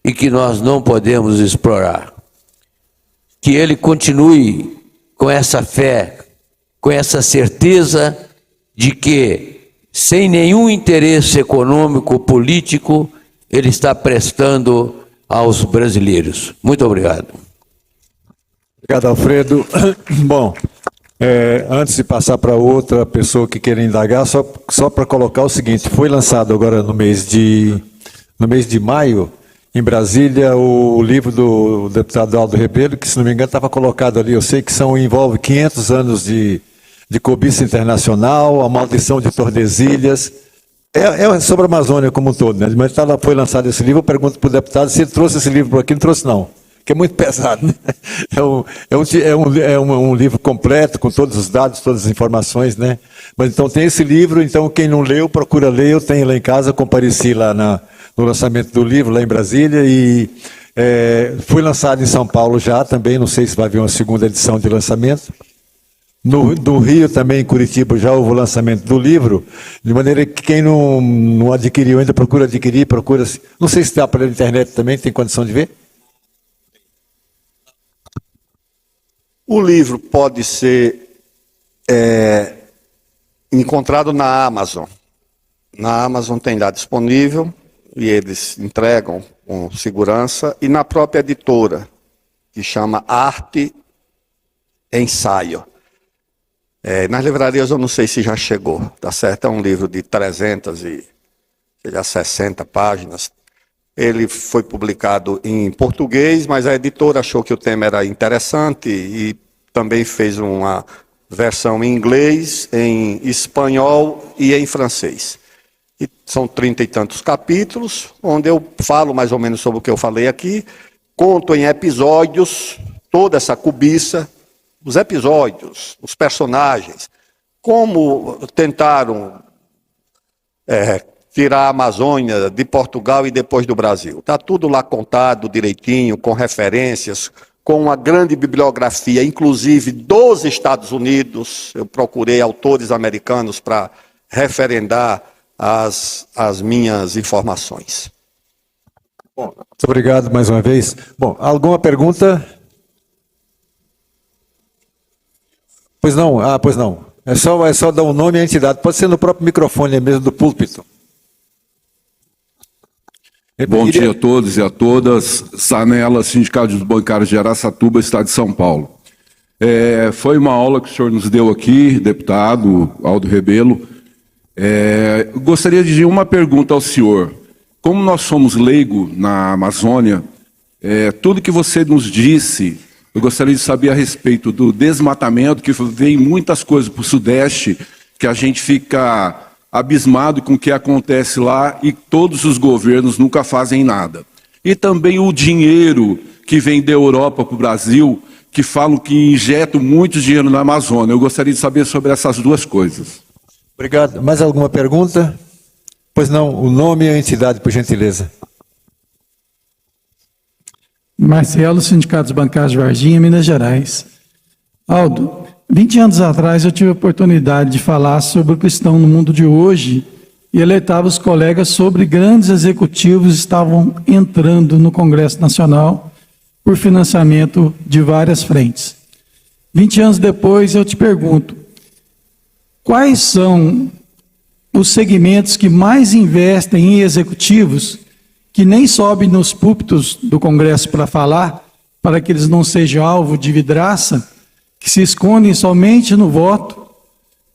e que nós não podemos explorar. Que ele continue com essa fé, com essa certeza de que, sem nenhum interesse econômico, político, ele está prestando aos brasileiros. Muito obrigado. Obrigado, Alfredo. Bom, antes de passar para outra pessoa que queira indagar, só para colocar o seguinte: foi lançado agora no mês de maio, em Brasília, o livro do deputado Aldo Rebelo, que, se não me engano, estava colocado ali. Eu sei que envolve 500 anos de cobiça internacional, a maldição de Tordesilhas. É sobre a Amazônia como um todo, né? Mas foi lançado esse livro. Eu pergunto para o deputado se ele trouxe esse livro por aqui. Não trouxe, não, que é muito pesado, né? É um livro completo, com todos os dados, todas as informações, né? Mas então tem esse livro. Então quem não leu, procura ler. Eu tenho lá em casa, compareci lá no lançamento do livro, lá em Brasília, e foi lançado em São Paulo já também. Não sei se vai haver uma segunda edição de lançamento. No Rio também, em Curitiba, já houve o lançamento do livro, de maneira que quem não adquiriu ainda, procura adquirir, não sei se está pela internet também, tem condição de ver? O livro pode ser encontrado na Amazon. Na Amazon tem lá disponível, e eles entregam com segurança, e na própria editora, que chama Arte Ensaio. Nas livrarias eu não sei se já chegou, tá certo? É um livro de 360 páginas. Ele foi publicado em português, mas a editora achou que o tema era interessante e também fez uma versão em inglês, em espanhol e em francês. E são 30 e tantos capítulos, onde eu falo mais ou menos sobre o que eu falei aqui, conto em episódios toda essa cobiça, os episódios, os personagens, como tentaram tirar a Amazônia de Portugal e depois do Brasil. Está tudo lá contado direitinho, com referências, com uma grande bibliografia, inclusive dos Estados Unidos. Eu procurei autores americanos para referendar as minhas informações. Bom, muito obrigado mais uma vez. Bom, alguma pergunta? Pois não, pois não. É só dar um nome e a entidade. Pode ser no próprio microfone mesmo do púlpito. Bom dia a todos e a todas. Sanella, Sindicato dos Bancários de Araçatuba, Estado de São Paulo. Foi uma aula que o senhor nos deu aqui, deputado Aldo Rebelo. Gostaria de fazer uma pergunta ao senhor. Como nós somos leigos na Amazônia, tudo que você nos disse, eu gostaria de saber a respeito do desmatamento, que vem muitas coisas para o Sudeste, que a gente fica abismado com o que acontece lá e todos os governos nunca fazem nada. E também o dinheiro que vem da Europa para o Brasil, que falam que injetam muito dinheiro na Amazônia. Eu gostaria de saber sobre essas duas coisas. Obrigado. Mais alguma pergunta? Pois não, o nome e a entidade, por gentileza. Marcelo, Sindicatos Bancários de Varginha, Minas Gerais. Aldo, 20 anos atrás eu tive a oportunidade de falar sobre a questão no mundo de hoje e alertava os colegas sobre grandes executivos que estavam entrando no Congresso Nacional por financiamento de várias frentes. 20 anos depois eu te pergunto, quais são os segmentos que mais investem em executivos que nem sobem nos púlpitos do Congresso para falar, para que eles não sejam alvo de vidraça, que se escondem somente no voto,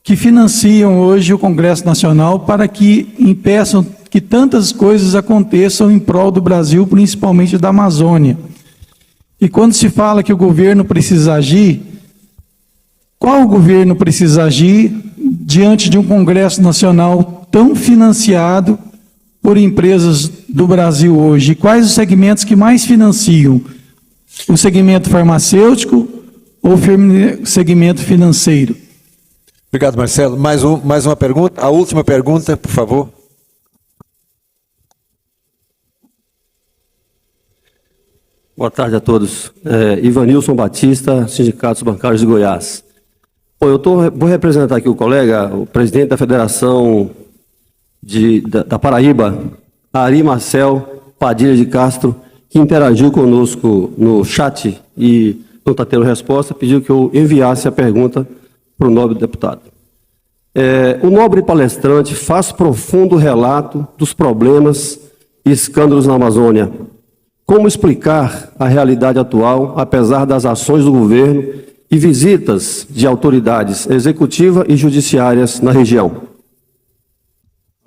que financiam hoje o Congresso Nacional para que impeçam que tantas coisas aconteçam em prol do Brasil, principalmente da Amazônia. E quando se fala que o governo precisa agir, qual governo precisa agir diante de um Congresso Nacional tão financiado por empresas do Brasil hoje? Quais os segmentos que mais financiam? O segmento farmacêutico ou o segmento financeiro? Obrigado, Marcelo. Mais uma pergunta? A última pergunta, por favor. Boa tarde a todos. Ivanilson Batista, Sindicatos Bancários de Goiás. Bom, vou representar aqui o colega, o presidente da Federação da Paraíba, Ari Marcel Padilha de Castro, que interagiu conosco no chat e não está tendo resposta, pediu que eu enviasse a pergunta para o nobre deputado. O nobre palestrante faz profundo relato dos problemas e escândalos na Amazônia. Como explicar a realidade atual, apesar das ações do governo e visitas de autoridades executivas e judiciárias na região?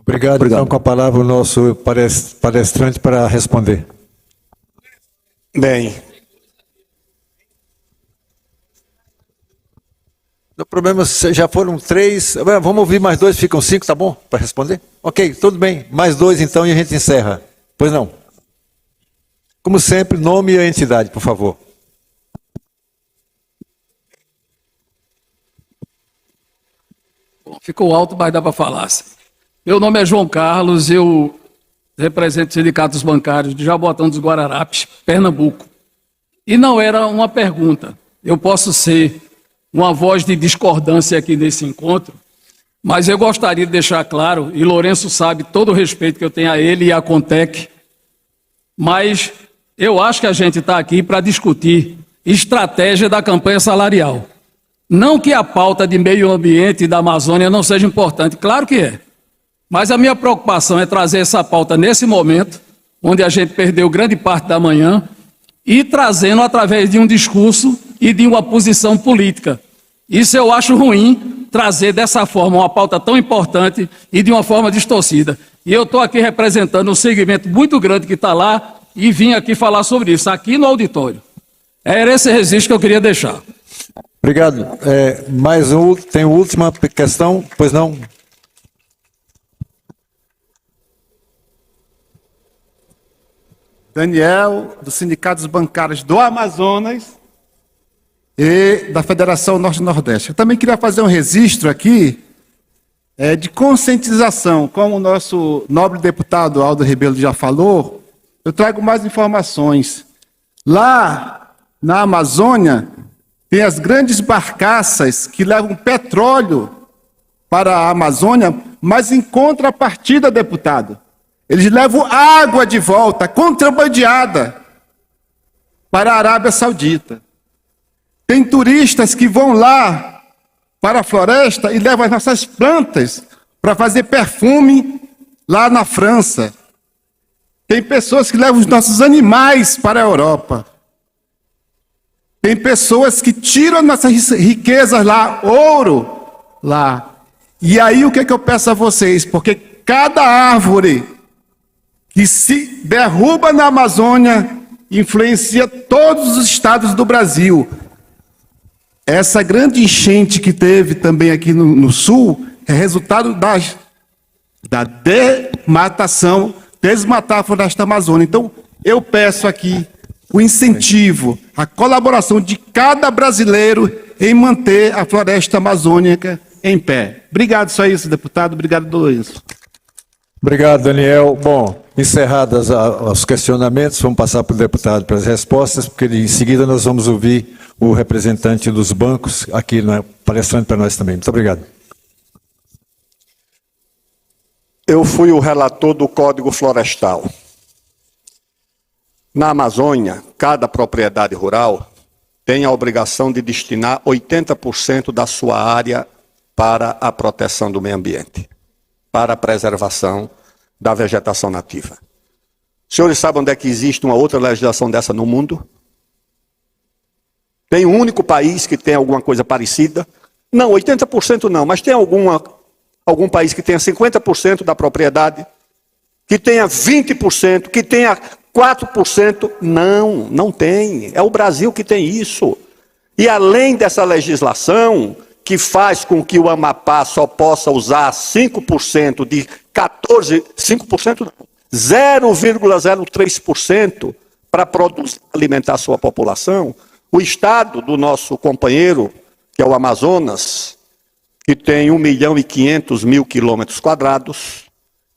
Obrigado. Então, com a palavra o nosso palestrante para responder. Bem, o problema, já foram 3, vamos ouvir mais 2, ficam 5, tá bom? Para responder? Ok, tudo bem. Mais 2 então e a gente encerra. Pois não. Como sempre, nome e a entidade, por favor. Bom, ficou alto, mas dá para falar. Meu nome é João Carlos, eu represento o Sindicato dos Bancários de Jaboatão dos Guararapes, Pernambuco. E não era uma pergunta. Eu posso ser uma voz de discordância aqui nesse encontro, mas eu gostaria de deixar claro, e Lourenço sabe todo o respeito que eu tenho a ele e à Contec, mas eu acho que a gente está aqui para discutir estratégia da campanha salarial. Não que a pauta de meio ambiente e da Amazônia não seja importante, claro que é. Mas a minha preocupação é trazer essa pauta nesse momento, onde a gente perdeu grande parte da manhã, e trazendo através de um discurso e de uma posição política. Isso eu acho ruim, trazer dessa forma uma pauta tão importante e de uma forma distorcida. E eu estou aqui representando um segmento muito grande que está lá e vim aqui falar sobre isso, aqui no auditório. Era esse registro que eu queria deixar. Obrigado. Tem a última questão, pois não? Daniel, dos Sindicatos Bancários do Amazonas e da Federação Norte-Nordeste. Eu também queria fazer um registro aqui de conscientização. Como o nosso nobre deputado Aldo Rebelo já falou, eu trago mais informações. Lá na Amazônia, tem as grandes barcaças que levam petróleo para a Amazônia, mas em contrapartida, deputado, eles levam água de volta, contrabandeada, para a Arábia Saudita. Tem turistas que vão lá para a floresta e levam as nossas plantas para fazer perfume lá na França. Tem pessoas que levam os nossos animais para a Europa. Tem pessoas que tiram nossas riquezas lá, ouro lá. E aí o que é que eu peço a vocês? Porque cada árvore que se derruba na Amazônia influencia todos os estados do Brasil. Essa grande enchente que teve também aqui no sul é resultado da desmatar a floresta amazônica. Então, eu peço aqui o incentivo, a colaboração de cada brasileiro em manter a floresta amazônica em pé. Obrigado, só isso, deputado. Obrigado, Lourenço. Obrigado, Daniel. Bom, encerrados os questionamentos, vamos passar para o deputado para as respostas, porque em seguida nós vamos ouvir o representante dos bancos aqui palestrando para nós também. Muito obrigado. Eu fui o relator do Código Florestal. Na Amazônia, cada propriedade rural tem a obrigação de destinar 80% da sua área para a proteção do meio ambiente, para a preservação da vegetação nativa. Os senhores sabem onde é que existe uma outra legislação dessa no mundo? Tem um único país que tem alguma coisa parecida? Não, 80% não, mas tem algum país que tenha 50% da propriedade, que tenha 20%, que tenha 4%? Não, não tem. É o Brasil que tem isso. E além dessa legislação, que faz com que o Amapá só possa usar 5% de 5% não, 0,03% para produzir, alimentar a sua população, o estado do nosso companheiro, que é o Amazonas, que tem 1.500.000 quilômetros quadrados,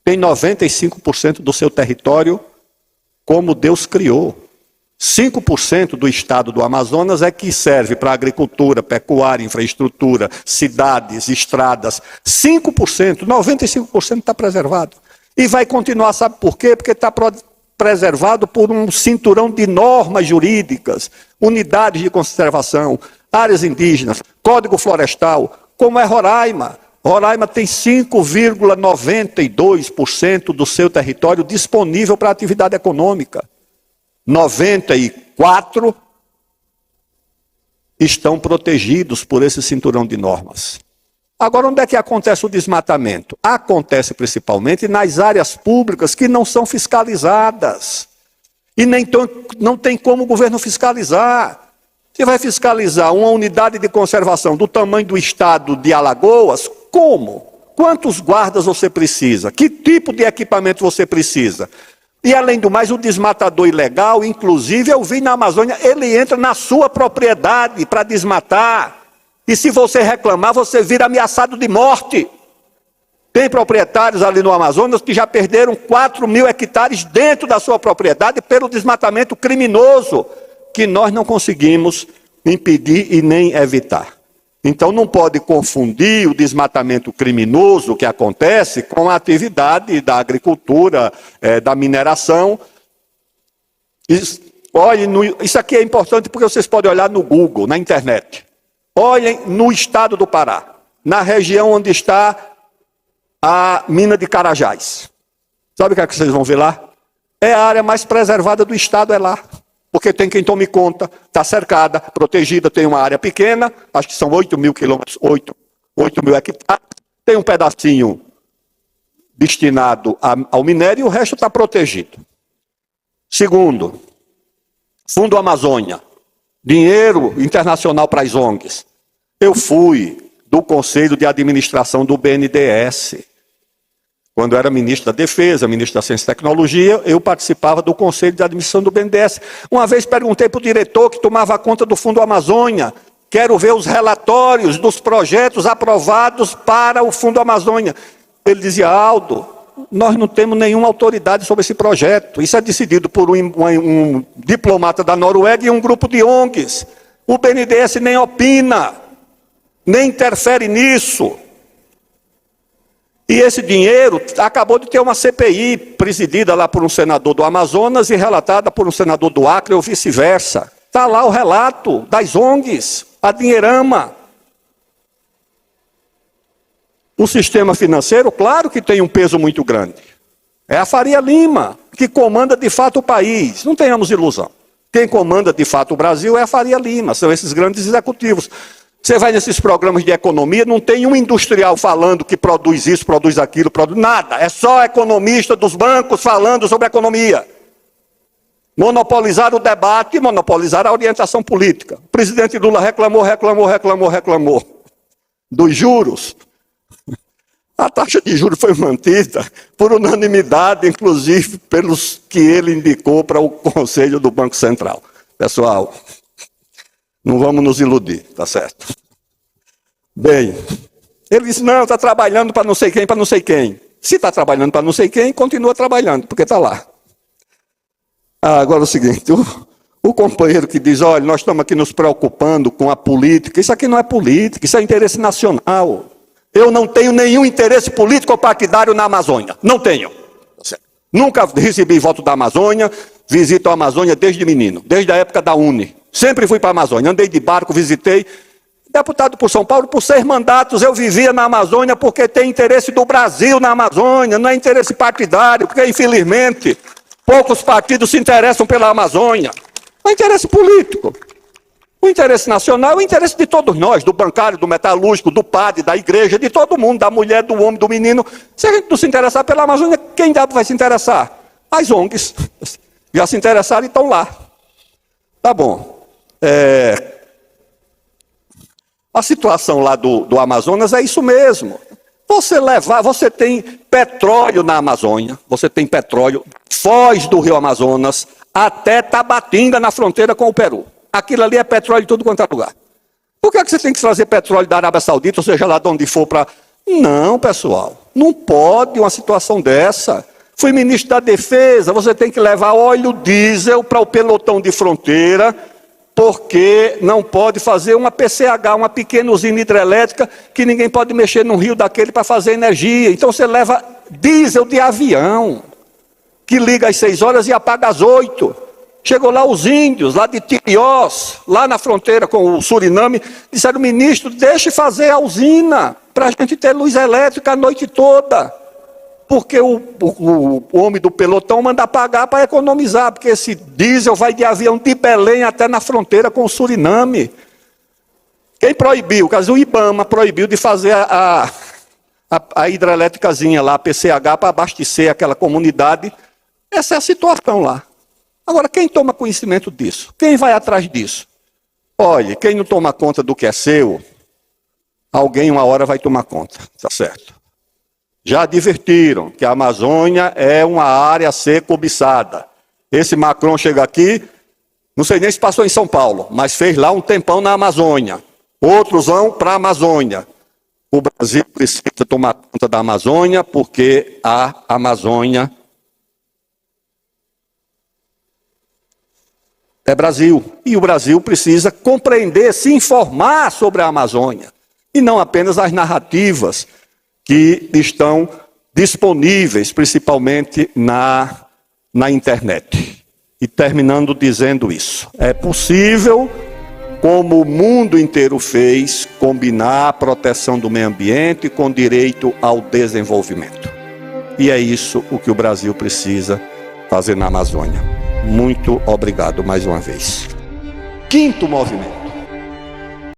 tem 95% do seu território como Deus criou. 5% do estado do Amazonas é que serve para agricultura, pecuária, infraestrutura, cidades, estradas. 5%, 95% está preservado. E vai continuar, sabe por quê? Porque está preservado por um cinturão de normas jurídicas, unidades de conservação, áreas indígenas, Código Florestal, como é Roraima. Roraima tem 5,92% do seu território disponível para atividade econômica. 94 estão protegidos por esse cinturão de normas. Agora, onde é que acontece o desmatamento? Acontece principalmente nas áreas públicas que não são fiscalizadas. E não tem como o governo fiscalizar. Você vai fiscalizar uma unidade de conservação do tamanho do estado de Alagoas? Como? Quantos guardas você precisa? Que tipo de equipamento você precisa? E além do mais, o desmatador ilegal, inclusive eu vi na Amazônia, ele entra na sua propriedade para desmatar. E se você reclamar, você vira ameaçado de morte. Tem proprietários ali no Amazonas que já perderam 4.000 hectares dentro da sua propriedade pelo desmatamento criminoso, que nós não conseguimos impedir e nem evitar. Então não pode confundir o desmatamento criminoso que acontece com a atividade da agricultura, da mineração. Isso aqui é importante porque vocês podem olhar no Google, na internet. Olhem no estado do Pará, na região onde está a mina de Carajás. Sabe o que é que vocês vão ver lá? É a área mais preservada do estado, é lá. Porque tem quem tome conta, está cercada, protegida, tem uma área pequena, acho que são 8.000 quilômetros, 8.000 hectares, tem um pedacinho destinado ao minério e o resto está protegido. Segundo, Fundo Amazônia, dinheiro internacional para as ONGs. Eu fui do Conselho de Administração do BNDES. Quando eu era ministro da Defesa, ministro da Ciência e Tecnologia, eu participava do Conselho de Administração do BNDES. Uma vez perguntei para o diretor que tomava conta do Fundo Amazônia, Quero ver os relatórios dos projetos aprovados para o Fundo Amazônia. Ele dizia: Aldo, nós não temos nenhuma autoridade sobre esse projeto. Isso é decidido por um diplomata da Noruega e um grupo de ONGs. O BNDES nem opina, nem interfere nisso. E esse dinheiro acabou de ter uma CPI presidida lá por um senador do Amazonas e relatada por um senador do Acre ou vice-versa. Está lá o relato das ONGs, a dinheirama. O sistema financeiro, claro que tem um peso muito grande. É a Faria Lima que comanda de fato o país. Não tenhamos ilusão. Quem comanda de fato o Brasil é a Faria Lima, são esses grandes executivos. Você vai nesses programas de economia, não tem um industrial falando que produz isso, produz aquilo, produz nada. É só economista dos bancos falando sobre economia. Monopolizar o debate, monopolizar a orientação política. O presidente Lula reclamou dos juros. A taxa de juros foi mantida por unanimidade, inclusive pelos que ele indicou para o Conselho do Banco Central. Pessoal, não vamos nos iludir, tá certo? Bem, ele disse: não, está trabalhando para não sei quem, para não sei quem. Se está trabalhando para não sei quem, continua trabalhando, porque está lá. Agora é o seguinte, o companheiro que diz: olha, nós estamos aqui nos preocupando com a política. Isso aqui não é política, isso é interesse nacional. Eu não tenho nenhum interesse político ou partidário na Amazônia. Não tenho. Nunca recebi voto da Amazônia, visito a Amazônia desde menino, desde a época da Uni. Sempre fui para a Amazônia, andei de barco, visitei. Deputado por São Paulo, por 6 mandatos eu vivia na Amazônia porque tem interesse do Brasil na Amazônia, não é interesse partidário, porque infelizmente poucos partidos se interessam pela Amazônia. É interesse político. O interesse nacional é o interesse de todos nós, do bancário, do metalúrgico, do padre, da igreja, de todo mundo, da mulher, do homem, do menino. Se a gente não se interessar pela Amazônia, quem vai se interessar? As ONGs. Já se interessaram e estão lá. Tá bom. A situação lá do Amazonas é isso mesmo. Você tem petróleo na Amazônia, você tem petróleo, foz do rio Amazonas, até Tabatinga, na fronteira com o Peru. Aquilo ali é petróleo de tudo quanto é lugar. Por que você tem que trazer petróleo da Arábia Saudita, ou seja, lá de onde for para... Não, pessoal, não pode uma situação dessa. Fui ministro da Defesa, você tem que levar óleo diesel para o pelotão de fronteira, porque não pode fazer uma PCH, uma pequena usina hidrelétrica, que ninguém pode mexer num rio daquele para fazer energia. Então você leva diesel de avião, que liga às 6 horas e apaga às 8. Chegou lá os índios, lá de Tiriós, lá na fronteira com o Suriname, disseram: ministro, deixe fazer a usina, para a gente ter luz elétrica a noite toda. Porque o homem do pelotão manda pagar para economizar, porque esse diesel vai de avião de Belém até na fronteira com o Suriname. Quem proibiu? Quer dizer, o IBAMA proibiu de fazer a hidrelétricazinha lá, a PCH, para abastecer aquela comunidade. Essa é a situação lá. Agora, quem toma conhecimento disso? Quem vai atrás disso? Olha, quem não toma conta do que é seu, alguém uma hora vai tomar conta, tá certo? Já advertiram que a Amazônia é uma área a ser cobiçada. Esse Macron chega aqui, não sei nem se passou em São Paulo, mas fez lá um tempão na Amazônia. Outros vão para a Amazônia. O Brasil precisa tomar conta da Amazônia, porque a Amazônia é Brasil. E o Brasil precisa compreender, se informar sobre a Amazônia. E não apenas as narrativas que estão disponíveis, principalmente na internet. E terminando dizendo isso: é possível, como o mundo inteiro fez, combinar a proteção do meio ambiente com direito ao desenvolvimento. E é isso o que o Brasil precisa fazer na Amazônia. Muito obrigado mais uma vez. Quinto movimento.